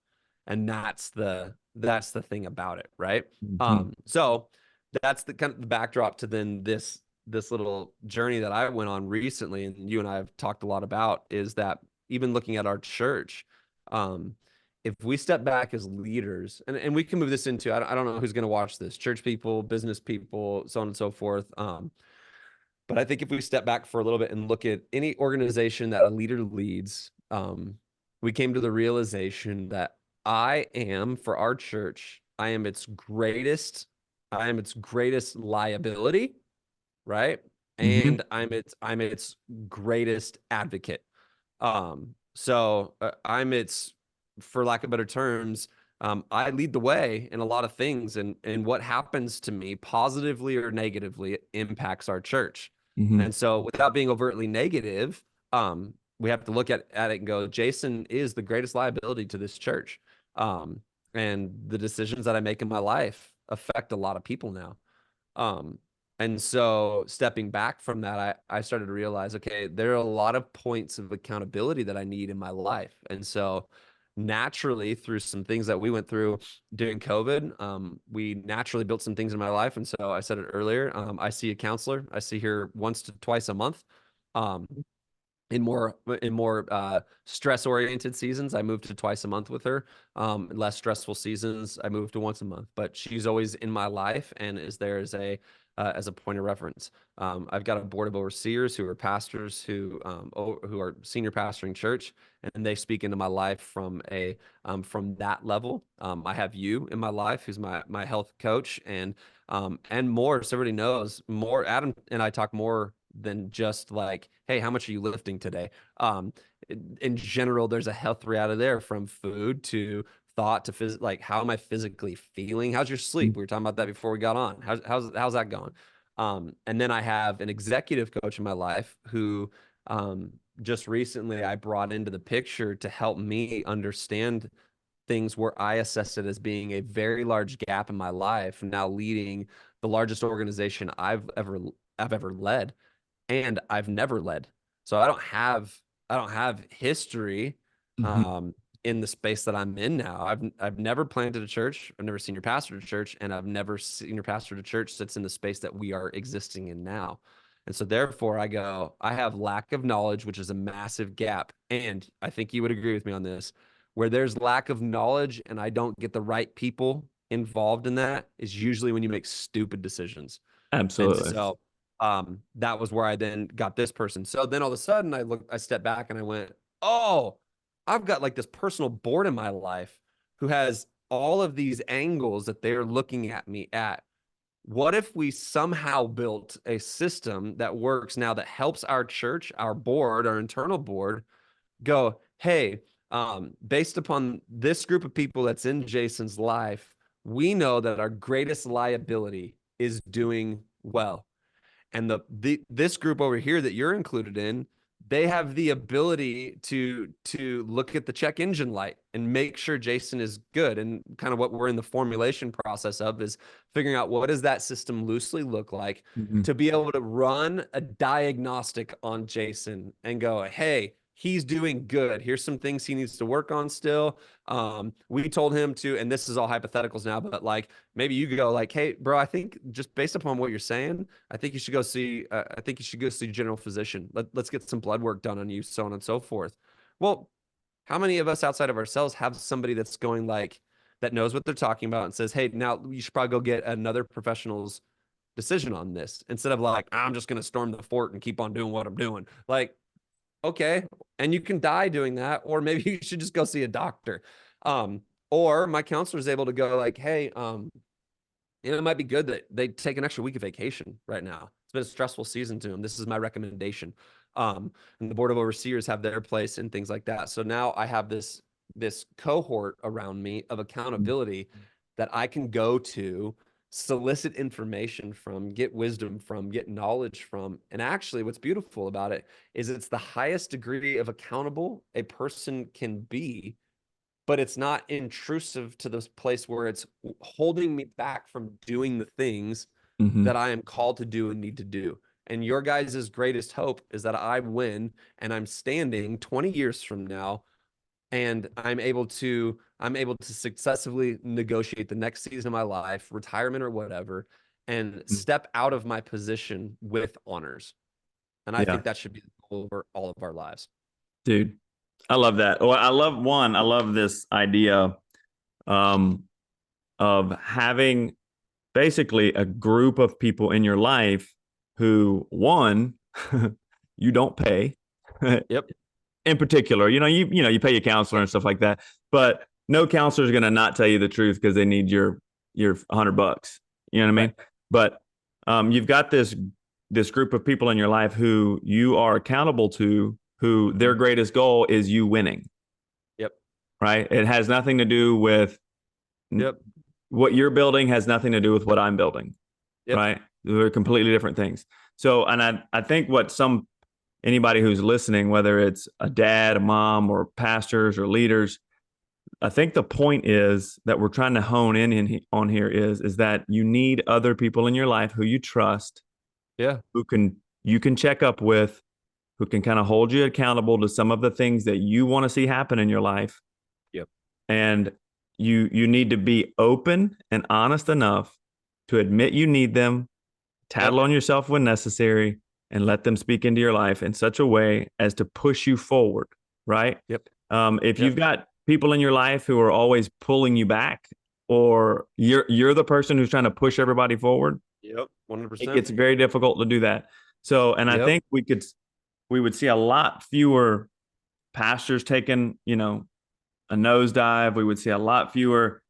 S2: and that's the thing about it, right?
S1: Mhm.
S2: So that's the kind of the backdrop to then this little journey that I went on recently, and you and I have talked a lot about, is that even looking at our church, um, if we step back as leaders, and we can move this into, I don't know who's going to watch this, church people, business people, so on and so forth. But I think if we step back for a little bit and look at any organization that a leader leads, we came to the realization that I am, for our church, I am its greatest liability, right?
S1: Mm-hmm.
S2: And I'm its greatest advocate. I'm its, for lack of better terms, I lead the way in a lot of things, and what happens to me, positively or negatively, impacts our church.
S1: Mm-hmm.
S2: And so, without being overtly negative, we have to look at it and go, Jason is the greatest liability to this church. Um, and the decisions that I make in my life affect a lot of people now. Um, and so stepping back from that, I started to realize, okay, there are a lot of points of accountability that I need in my life. And so naturally, through some things that we went through during COVID, we naturally built some things in my life. And so I said it earlier, I see a counselor. I see her once to twice a month. Um, in more stress oriented seasons, I moved to twice a month with her. In less stressful seasons, I moved to once a month, but she's always in my life and is there as a point of reference. I've got a board of overseers who are pastors who are senior pastoring church, and they speak into my life from that level. I have you in my life, who's my health coach, and more. So everybody knows more. Adam and I talk more than just like, hey, how much are you lifting today? Um, in general, there's a health reality there, from food to thought to like, how am I physically feeling? How's your sleep? We were talking about that before we got on. How's that going? And then I have an executive coach in my life who just recently I brought into the picture to help me understand things where I assessed it as being a very large gap in my life, now leading the largest organization I've ever led, and I've never led. So I don't have history
S1: Mm-hmm.
S2: um, in the space that I'm in now. I've never planted a church. I've never senior pastored a church, and I've never senior pastored a church that's in the space that we are existing in now. And so therefore I have lack of knowledge, which is a massive gap. And I think you would agree with me on this. Where there's lack of knowledge and I don't get the right people involved in that is usually when you make stupid decisions. And
S1: Absolutely.
S2: so that was where I then got this person. So then all of a sudden I stepped back and I went, oh, I've got like this personal board in my life who has all of these angles that they're looking at me at. What if we somehow built a system that works now that helps our church, our board, our internal board go, hey, based upon this group of people that's in Jason's life, we know that our greatest liability is doing well. And this group over here that you're included in, they have the ability to look at the check engine light and make sure Jason is good. And kind of what we're in the formulation process of is figuring out, what does that system loosely look like
S1: Mm-hmm.
S2: to be able to run a diagnostic on Jason and go, hey, he's doing good. Here's some things he needs to work on still. We told him to, and this is all hypotheticals now, but like maybe you go like, hey, bro, I think just based upon what you're saying, I think you should go see. I think you should go see a general physician. Let's get some blood work done on you, so on and so forth. Well, how many of us outside of ourselves have somebody that's going like that knows what they're talking about and says, "Hey, now you should probably go get another professional's decision on this," instead of like, "I'm just going to storm the fort and keep on doing what I'm doing." Like, okay, and you can die doing that, or maybe you should just go see a doctor. Um, or my counselor is able to go like, "Hey, it might be good that they take an extra week of vacation right now. It's been a stressful season to them. This is my recommendation." And the board of overseers have their place and things like that. So now I have this cohort around me of accountability that I can go to, solicit information from, get wisdom from, get knowledge from. And actually, what's beautiful about it is it's the highest degree of accountable a person can be, but it's not intrusive to this place where it's holding me back from doing the things
S1: Mm-hmm.
S2: that I am called to do and need to do. And your guys' greatest hope is that I win and I'm standing 20 years from now and I'm able to successfully negotiate the next season of my life, retirement or whatever, and step out of my position with honors. And I
S1: Yeah,
S2: think that should be the goal over all of our lives.
S1: dude. I love that. Well, I love this idea um, of having basically a group of people in your life who, one, you don't pay
S2: Yep.
S1: in particular. You pay your counselor and stuff like that, but no counselor is going to not tell you the truth because they need your $100. You know what I
S2: Right.
S1: mean? But you've got this group of people in your life who you are accountable to, who their
S2: Mhm.
S1: greatest goal is you winning,
S2: Yep.
S1: right? It has nothing to do with
S2: Yep.
S1: what you're building has nothing to do with what I'm building,
S2: Yep.
S1: right? They're completely different things. So, and I think what anybody who's listening, whether it's a dad, a mom, or pastors or leaders, I think the point is that we're trying to hone on here is that you need other people in your life who you trust,
S2: Yeah.
S1: who can you can check up with, who can kind of hold you accountable to some of the things that you want to see happen in your life.
S2: Yep.
S1: And you need to be open and honest enough to admit you need them,
S2: Yep.
S1: tattle on yourself when necessary, and let them speak into your life in such a way as to push you forward, right?
S2: Yep.
S1: If
S2: Yep.
S1: you've got people in your life who are always pulling you back, or you're the person who's trying to push everybody forward,
S2: Yep.
S1: it
S2: 100%.
S1: gets very difficult to do that. So, and I
S2: Yep.
S1: think we would see a lot fewer pastors taking, a nosedive. We would see a lot fewer,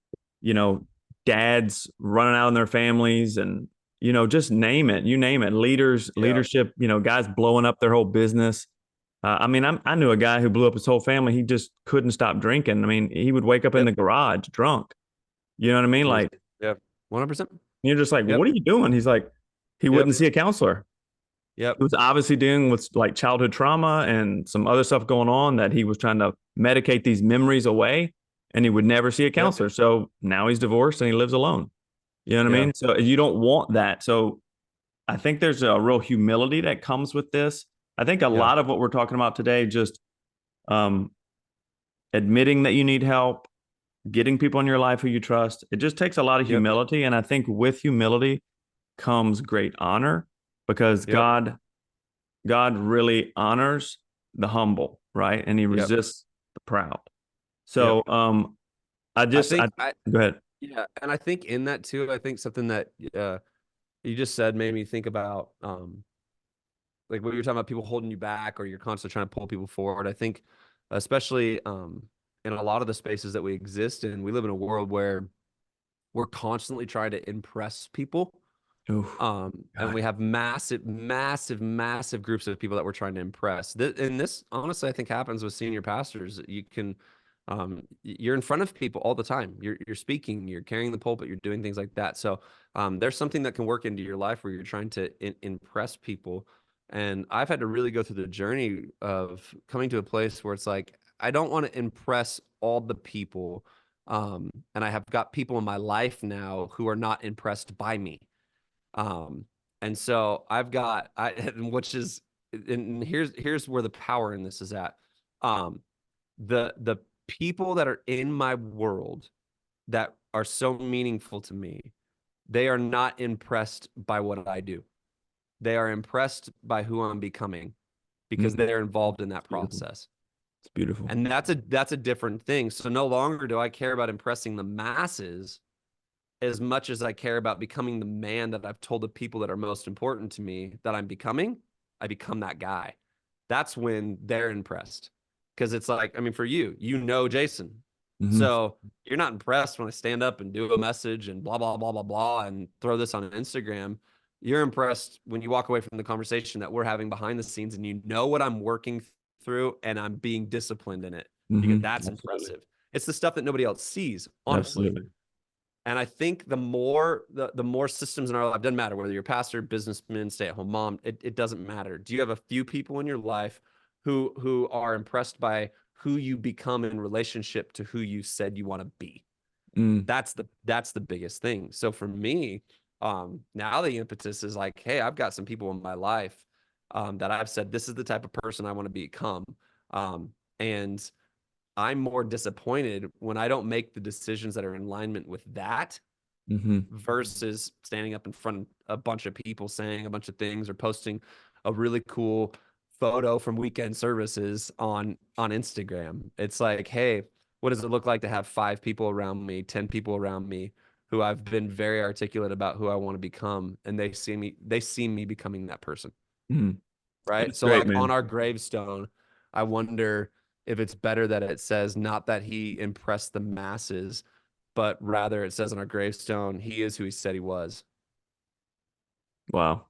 S1: you know, dads running out on their families and, just name it, you name it,
S2: Yeah.
S1: leadership, guys blowing up their whole business. I mean, I knew a guy who blew up his whole family. He just couldn't stop drinking. I mean, he would wake up in
S2: Yep.
S1: the garage drunk. You know what I mean?
S2: Yes.
S1: Like,
S2: Yep. 100%.
S1: you're just like,
S2: Yep.
S1: what are you doing? He's like, he
S2: Yep.
S1: wouldn't see a counselor. He
S2: Yep.
S1: was obviously dealing with like childhood trauma and some other stuff going on that he was trying to medicate these memories away, and he would never see a
S2: Yep.
S1: counselor. So now he's divorced and he lives alone. You know what I
S2: Yeah.
S1: mean? So you don't want that. So I think there's a real humility that comes with this. I think a
S2: Yeah.
S1: lot of what we're talking about today, just um, admitting that you need help, getting people in your life who you trust, it just takes a lot of
S2: Yep.
S1: humility. And I think with humility comes great honor because
S2: Yep.
S1: God really honors the humble, right? And he
S2: Yep.
S1: resists the proud.
S2: Yep.
S1: So
S2: I
S1: I
S2: think I
S1: go ahead.
S2: Yeah, and I think in that too, I think something that you just said made me think about like what you were talking about, people holding you back or you're constantly trying to pull people forward. I think especially in a lot of the spaces that we exist in, we live in a world where we're constantly trying to impress people.
S1: Oof,
S2: And
S1: God.
S2: we have massive, massive, massive groups of people that we're trying to impress. And this, honestly, I think happens with senior pastors. You can, you're in front of people all the time. You're speaking, you're carrying the pulpit, you're doing things like that. So there's something that can work into your life where you're trying to impress people. And I've had to really go through the journey of coming to a place where it's like I don't want to impress all the people. And I have got people in my life now who are not impressed by me. Um, and so which is, and here's where the power in this is at. Um, the people that are in my world that are so meaningful to me, they are not impressed by what I do. They are impressed by who I'm becoming because
S1: Mm,
S2: they're involved in that
S1: beautiful.
S2: process.
S1: It's beautiful.
S2: And that's a different thing. So no longer do I care about impressing the masses as much as I care about becoming the man that I've told the people that are most important to me that I'm becoming. I become that guy. That's when they're impressed. Because it's like, I mean, for you, Jason.
S1: Hmm.
S2: So you're not impressed when I stand up and do a message and blah, blah, blah, blah, blah, and throw this on Instagram. You're impressed when you walk away from the conversation that we're having behind the scenes and you know what I'm working through and I'm being disciplined in it because
S1: Hmm.
S2: that's
S1: Absolutely.
S2: impressive. It's the stuff that nobody else sees, honestly.
S1: Absolutely.
S2: And I think the more systems in our life, doesn't matter whether you're a pastor, businessman, stay-at-home mom, it doesn't matter. Do you have a few people in your life who are impressed by who you become in relationship to who you said you want to be?
S1: Mm,
S2: That's the biggest thing. So for me, now the impetus is like, hey, I've got some people in my life that I've said this is the type of person I want to become. And I'm more disappointed when I don't make the decisions that are in alignment with that
S1: hmm.
S2: versus standing up in front of a bunch of people saying a bunch of things or posting a really cool photo from weekend services on Instagram. It's like, hey, what does it look like to have 5 people around me, 10 people around me who I've been very articulate about who I want to become, and they see me becoming that person.
S1: Mhm.
S2: Right.
S1: That's
S2: So
S1: great,
S2: like on
S1: man.
S2: our gravestone, I wonder if it's better that it says not that he impressed the masses, but rather it says on our gravestone, he is who he said he was.
S1: Wow.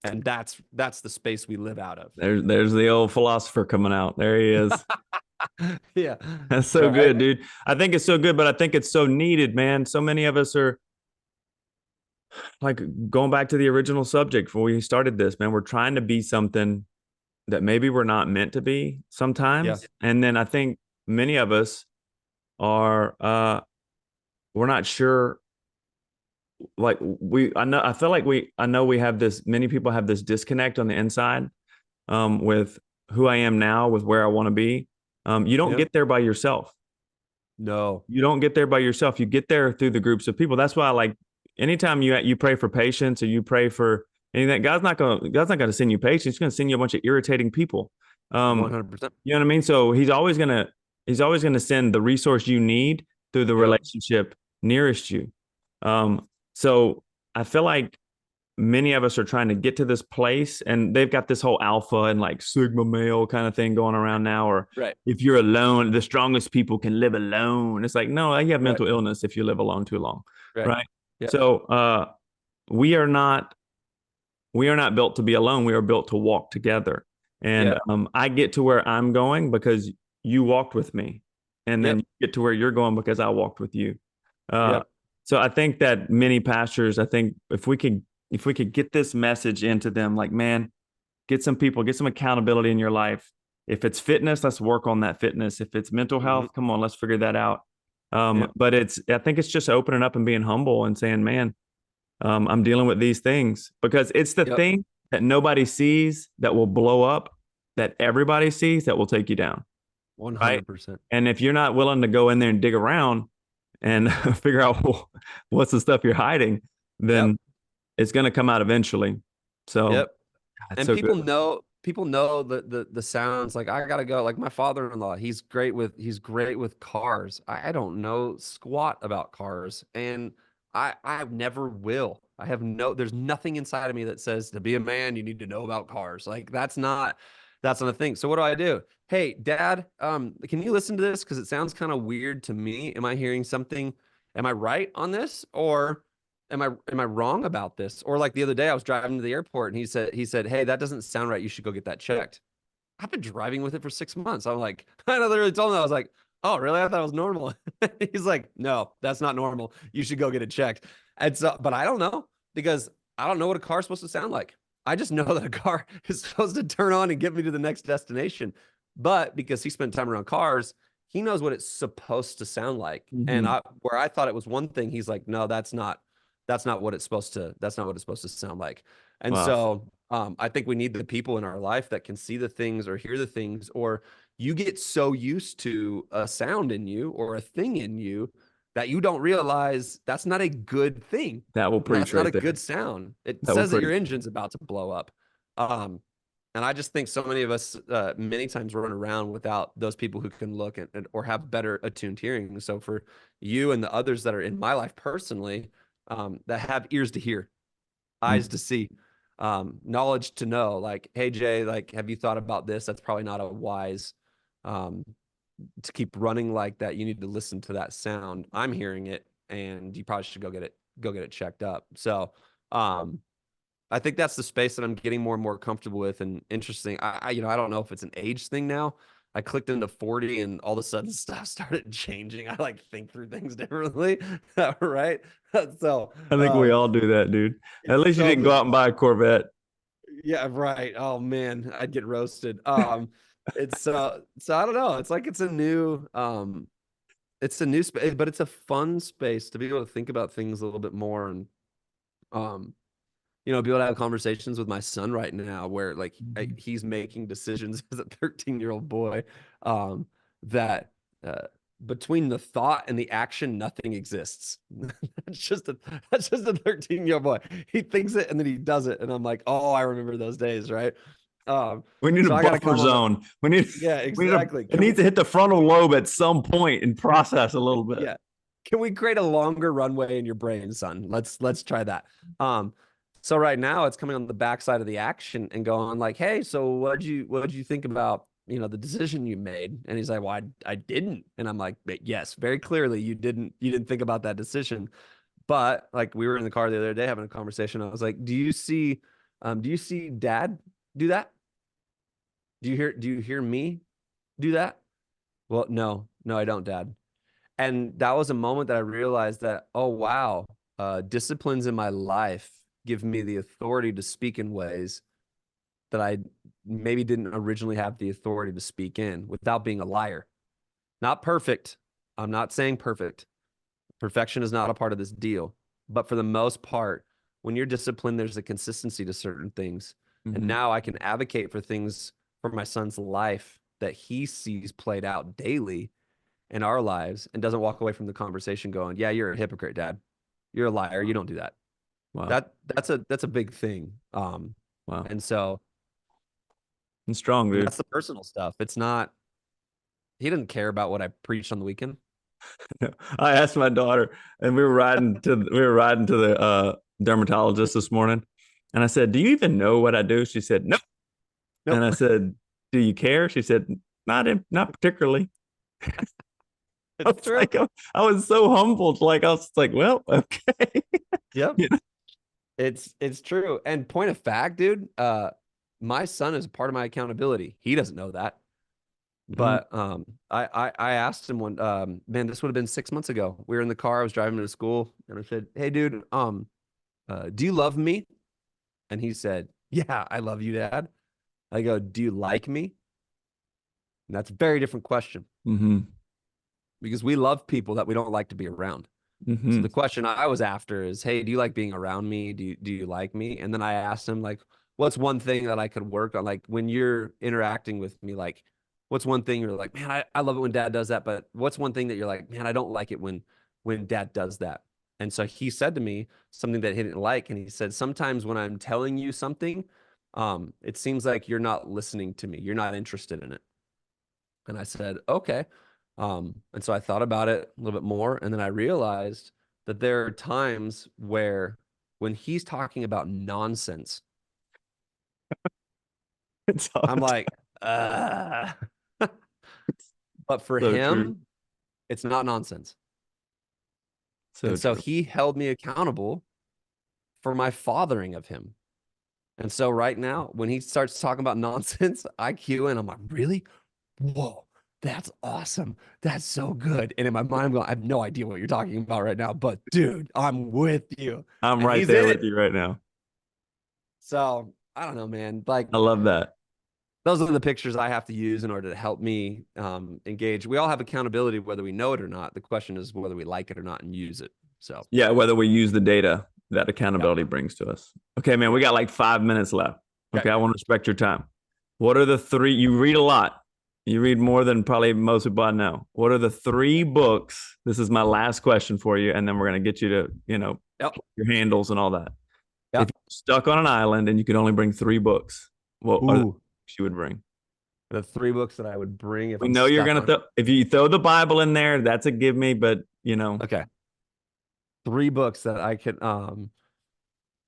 S2: And that's the space we live out of.
S1: There's the old philosopher coming out. There he is.
S2: Yeah.
S1: That's so
S2: Right.
S1: good, dude. I think it's so good, but I think it's so needed, man. So many of us are like going back to the original subject before we started this, man. We're trying to be something that maybe we're not meant to be
S2: Yeah.
S1: sometimes. And then I think many of us are we're not sure, like I feel like I know we have this, many people have this disconnect on the inside with who I am now, with where I want to be. You don't
S2: Yeah.
S1: get there by yourself.
S2: No.
S1: You don't get there by yourself. You get there through the groups of people. That's why, like, anytime you pray for patience or you pray for anything, God's not gonna send you patience. He's gonna send you a bunch of irritating people. Um,
S2: 100%.
S1: you know what I mean? So he's always gonna send the resource you need through the
S2: Yep.
S1: relationship nearest you. So I feel like many of us are trying to get to this place, and they've got this whole alpha and like sigma male kind of thing going around now. Or
S2: Right.
S1: if you're alone, the strongest people can live alone. It's like, no, you have
S2: Right.
S1: mental illness if you live alone too long.
S2: Right.
S1: Right.
S2: Yeah.
S1: So we are not we are not built to be alone. We are built to walk together. And
S2: Yeah.
S1: I get to where I'm going because you walked with me. And then
S2: Yep.
S1: you get to where you're going because I walked with you. Uh,
S2: Yep.
S1: so I think that many pastors, I think if we could get this message into them, like, man, get some people, get some accountability in your life. If it's fitness, let's work on that fitness. If it's mental
S2: Hmm.
S1: health, come on, let's figure that out.
S2: Yeah.
S1: But I think it's just opening up and being humble and saying, man, I'm dealing with these things, because it's the
S2: Yep.
S1: thing that nobody sees that will blow up, that everybody sees that will take you down, right?
S2: 100%.
S1: And if you're not willing to go in there and dig around and figure out what's the stuff you're hiding,
S2: Yep.
S1: then it's going to come out eventually. So
S2: Yep.
S1: that's
S2: And
S1: so good.
S2: people know the sounds. Like I gotta go. Like my father-in-law, he's great with cars. I don't know squat about cars, and I never will. I have no there's nothing inside of me that says to be a man you need to know about cars. Like that's not a thing. So what do? Hey, Dad, can you listen to this? Because it sounds kind of weird to me. Am I hearing something? Am I right on this? Or am I wrong about this? Or like the other day, I was driving to the airport and he said, hey, that doesn't sound right. You should go get that checked. I've been driving with it for 6 months. I'm like, I literally told him I was like, oh, really? I thought it was normal. He's like, no, that's not normal. You should go get it checked. And so, but I don't know because I don't know what a car's supposed to sound like. I just know that a car is supposed to turn on and get me to the next destination. But because he spent time around cars, he knows what it's supposed to sound like. And
S1: Mhm.
S2: where I thought it was one thing, he's like, no, that's not what it's supposed to sound like. And
S1: Wow.
S2: so I think we need the people in our life that can see the things or hear the things, or you get so used to a sound in you or a thing in you that you don't realize that's not a good thing.
S1: That will
S2: That's
S1: preach
S2: not
S1: right
S2: a
S1: there.
S2: good sound. It
S1: That will
S2: says that your
S1: preach.
S2: engine's about to blow up. Um, and I just think so many of us, many times, run around without those people who can look or have better attuned hearing. So for you and the others that are in my life personally, that have ears to hear, eyes
S1: Mm.
S2: to see, knowledge to know, like, hey, Jay, like, have you thought about this? That's probably not a wise, um, to keep running like that. You need to listen to that sound. I'm hearing it, and you probably should go get it checked up. So, I think that's the space that I'm getting more and more comfortable with and interesting. I don't know if it's an age thing now. I clicked into 40 and all of a sudden stuff started changing. I like think through things differently. Right. So,
S1: I think we all do that, dude. At least you
S2: so
S1: didn't go out and buy a Corvette.
S2: yeah, right. Oh man, I'd get roasted. It's so I don't know. It's like it's a new space, but it's a fun space to be able to think about things a little bit more and um be able to have conversations with my son right now where like
S1: Mhm.
S2: he's making decisions as a 13-year-old boy um that uh between the thought and the action nothing exists. that's just a that's just a 13-year-old boy. He thinks it and then he does it and I'm like, oh, I remember those days, right?
S1: We need a
S2: So I got to
S1: buffer
S2: come on the
S1: zone. We need
S2: yeah,
S1: we need a
S2: exactly.
S1: it
S2: Can we
S1: needs to hit the frontal lobe at some point and process a little bit.
S2: yeah. Can we create a longer runway in your brain, son? Let's try that. So right now it's coming on the backside of the action and going like, hey, so what'd you think about, the decision you made? And he's like, well, I didn't. And I'm like, yes, very clearly you didn't think about that decision. But like we were in the car the other day having a conversation. I was like, do you see dad do that? Do you hear me do that? Well, no, no, I don't, dad. And that was a moment that I realized that, oh, wow, disciplines in my life give me the authority to speak in ways that I maybe didn't originally have the authority to speak in without being a liar. Not perfect. I'm not saying perfect. Perfection is not a part of this deal. But for the most part, when you're disciplined, there's a consistency to certain things. And
S1: Mm-hmm.
S2: now I can advocate for things for my son's life that he sees played out daily in our lives and doesn't walk away from the conversation going, "Yeah, you're a hypocrite, dad. You're a liar. You don't do that."
S1: Wow.
S2: That's a big thing.
S1: Wow.
S2: And so
S1: And strong,
S2: and
S1: dude.
S2: that's the personal stuff. It's not he doesn't care about what I preached on the weekend.
S1: I asked my daughter, and we were riding to the dermatologist this morning, and I said, "Do you even know what I do?" She said, "Nope." And
S2: Nope.
S1: I said, "Do you care?" She said, not particularly." I
S2: It's
S1: was
S2: true.
S1: like, I was so humbled. Like I was like, well, okay.
S2: Yep.
S1: You know?
S2: It's true. And point of fact, dude, my son is a part of my accountability. He doesn't know that.
S1: Mm,
S2: But I asked him one man, this would have been 6 months ago. We were in the car, I was driving him to school, and I said, "Hey dude, do you love me?" And he said, "Yeah, I love you, Dad." I go, "Do you like me?" And that's a very different question
S1: mm-hmm,
S2: because we love people that we don't like to be around. So
S1: mm-hmm.
S2: the question I was after is, "Hey, do you like being around me? Do you like me?" And then I asked him like, "What's one thing that I could work on? Like when you're interacting with me, like what's one thing you're like, man, I love it when dad does that, but what's one thing that you're like, man, I don't like it when dad does that?" And so he said to me something that he didn't like, and he said, "Sometimes when I'm telling you something, it seems like you're not listening to me. You're not interested in it." And I said, "Okay." And so I thought about it a little bit more. And then I realized that there are times where when he's talking about nonsense,
S1: It's all
S2: I'm like, but for
S1: so true.
S2: him, it's not nonsense.
S1: So
S2: And so
S1: true.
S2: he held me accountable for my fathering of him. And so right now, when he starts talking about nonsense, I cue in. I'm like, really? Whoa, that's awesome. That's so good. And in my mind, I'm going, I have no idea what you're talking about right now, but dude, I'm with you.
S1: I'm
S2: And
S1: right
S2: he's
S1: there
S2: in
S1: with
S2: it.
S1: you right now.
S2: So I don't know, man. Like
S1: I love that.
S2: those are the pictures I have to use in order to help me engage. We all have accountability, whether we know it or not. The question is whether we like it or not and use it. So
S1: Yeah, whether we use the data that
S2: yeah,
S1: accountability brings to us. Okay, man,
S2: yeah.
S1: we got like 5 minutes left.
S2: Okay.
S1: Okay, I want to respect your time. What are the three? You read a lot. You read more than probably most people I know. What are the three books? This is my last question for you, and then we're gonna get you to,
S2: Yep.
S1: your handles and all that. If
S2: Yep.
S1: you're stuck on an island and you could only bring three books, what are the
S2: Ooh,
S1: books you would bring?
S2: the three books that I would bring if
S1: We
S2: I'm
S1: know you're
S2: stuck
S1: gonna
S2: on.
S1: if you throw the Bible in there, that's a give me, but
S2: Okay. Three books that I could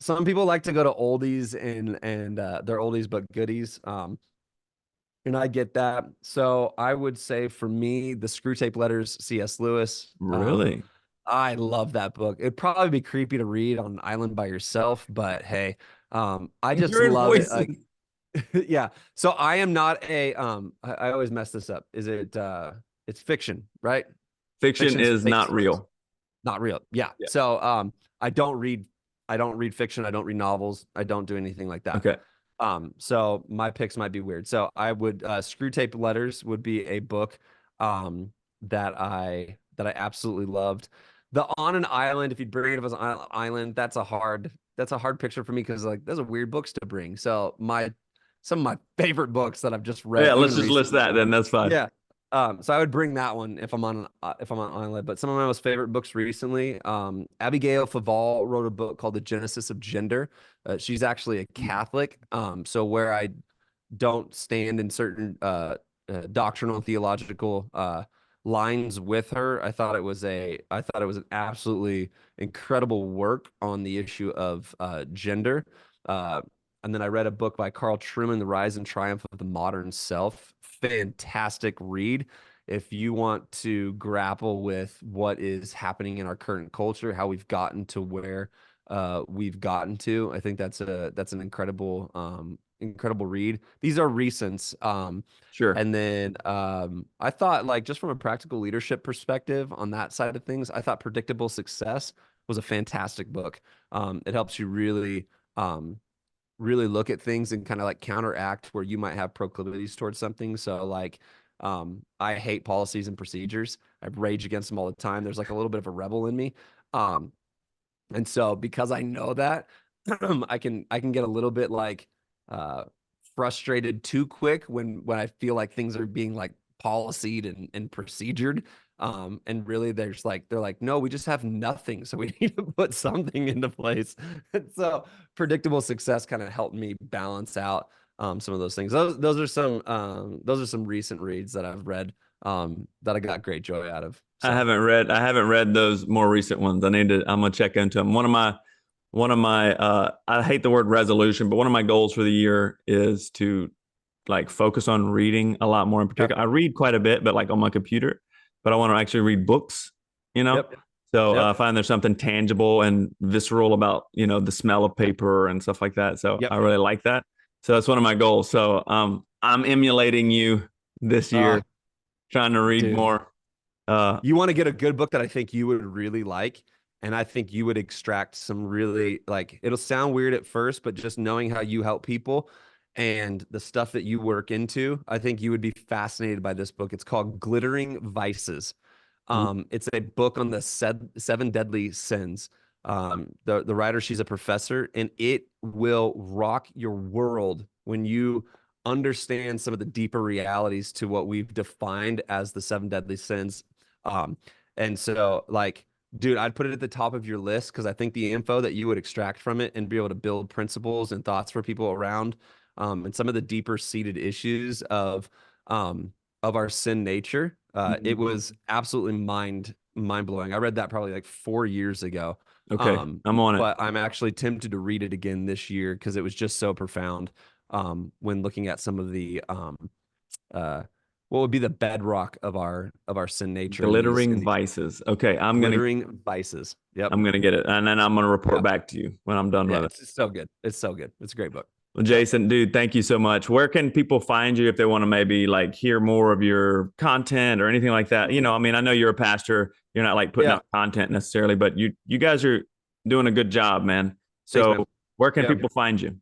S2: some people like to go to oldies and they're oldies but goodies. And I get that. So I would say for me, the Screw Tape Letters, C.S. Lewis.
S1: really,
S2: I love that book. It'd probably be creepy to read on an island by yourself, but hey, I just
S1: you're
S2: love it. Like,
S1: voices.
S2: yeah. So I am not a I always mess this up. Is it it's fiction, right?
S1: Fiction
S2: Fiction's
S1: is
S2: fake
S1: not
S2: stories.
S1: real.
S2: Not real. Yeah.
S1: Yeah.
S2: So I don't read fiction. I don't read novels. I don't do anything like that.
S1: Okay.
S2: So my picks might be weird. So I would Screw Tape Letters would be a book that I absolutely loved. The On an Island, if you bring it up as an island, that's a hard picture for me because like those are weird books to bring. So my some of my favorite books that I've just read,
S1: Yeah, let's
S2: even
S1: just list
S2: recently.
S1: that then. That's fine.
S2: Yeah. So I would bring that one if I'm on an island. But some of my most favorite books recently, Abigail Favall wrote a book called The Genesis of Gender. She's actually a Catholic. So where I don't stand in certain doctrinal and theological lines with her. I thought it was an absolutely incredible work on the issue of gender. Uh, and then I read a book by Carl Trueman, The Rise and Triumph of the Modern Self. Fantastic read. If you want to grapple with what is happening in our current culture, how we've gotten to where we've gotten to, I think that's an incredible read. These are recents.
S1: Sure.
S2: And then I thought, like, just from a practical leadership perspective on that side of things, I thought Predictable Success was a fantastic book. It helps you really look at things and kind of like counteract where you might have proclivities towards something. So, like, I hate policies and procedures. I rage against them all the time. There's like a little bit of a rebel in me. Um, and so because I know that, I can get a little bit like uh frustrated too quick when I feel like things are being like policied and procedured. And really they're like, no, we just have nothing. So we need to put something into place. And so Predictable Success kind of helped me balance out some of those things. Those are some recent reads that I've read that I got great joy out of. So
S1: I haven't read those more recent ones. I'm gonna check into them. One of my I hate the word resolution, but one of my goals for the year is to like focus on reading a lot more in
S2: yep,
S1: particular. I read quite a bit, but like on my computer, but I want to actually read books, you know?
S2: yep,
S1: So I
S2: yep,
S1: find there's something tangible and visceral about, the smell of paper and stuff like that. So I
S2: yep.
S1: really like that. So that's one of my goals. So I'm emulating you this year,
S2: Ah,
S1: trying to read
S2: dude.
S1: more. Uh,
S2: You want to get a good book that I think you would really like, and I think you would extract some really like it'll sound weird at first, but just knowing how you help people and the stuff that you work into, I think you would be fascinated by this book. It's called Glittering Vices. It's a book on the seven deadly sins. The writer, she's a professor, and it will rock your world when you understand some of the deeper realities to what we've defined as the seven deadly sins. Um, and so, like, dude, I'd put it at the top of your list because I think the info that you would extract from it and be able to build principles and thoughts for people around, and some of the deeper seated issues of our sin nature. It was absolutely mind blowing. I read that probably like 4 years ago.
S1: okay,
S2: Um,
S1: I'm on it.
S2: but I'm actually tempted to read it again this year because it was just so profound. When looking at some of the uh, what would be the bedrock of our sin nature in
S1: Glittering
S2: these
S1: vices. Okay,
S2: glittering vices. Yep.
S1: I'm gonna get it, and then I'm gonna report
S2: Yeah.
S1: back to you when I'm done
S2: Yeah.
S1: with it.
S2: It's just so good. It's so good. It's a great book.
S1: Well,
S2: So
S1: Jason, dude, thank you so much. Where can people find you if they want to maybe like hear more of your content or anything like that? I mean, I know you're a pastor. You're not like putting
S2: yeah.
S1: out content necessarily, but you guys are doing a good job, man.
S2: Thanks,
S1: So
S2: man.
S1: where can
S2: Yeah.
S1: people find you?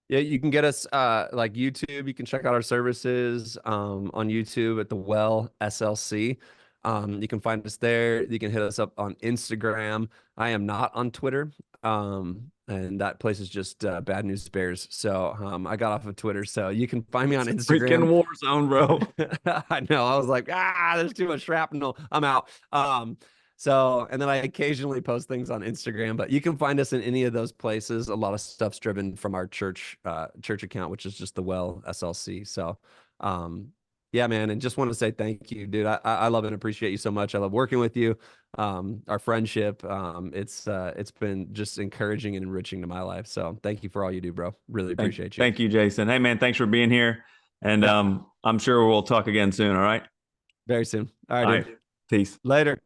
S2: Yeah, you can get us like YouTube. You can check out our services on YouTube at the Well SLC. You can find us there. You can hit us up on Instagram. I am not on Twitter. And that place is just Bad News Bears. So I got off of Twitter. So you can find me on
S1: Freaking
S2: Instagram.
S1: war zone, bro.
S2: I know. I was like, there's too much shrapnel. I'm out. So, and then I occasionally post things on Instagram, but you can find us in any of those places. A lot of stuff's driven from our church account, which is just the Well SLC. So, um, yeah, man, and just want to say thank you, dude. I love and appreciate you so much. I love working with you. Our friendship, it's been just encouraging and enriching to my life. So, thank you for all you do, bro. Really appreciate you.
S1: Thank you, Jason. Hey, man, thanks for being here, and
S2: Yeah,
S1: I'm sure we'll talk again soon. All right.
S2: very soon. All right,
S1: All
S2: dude.
S1: right. Peace.
S2: Later.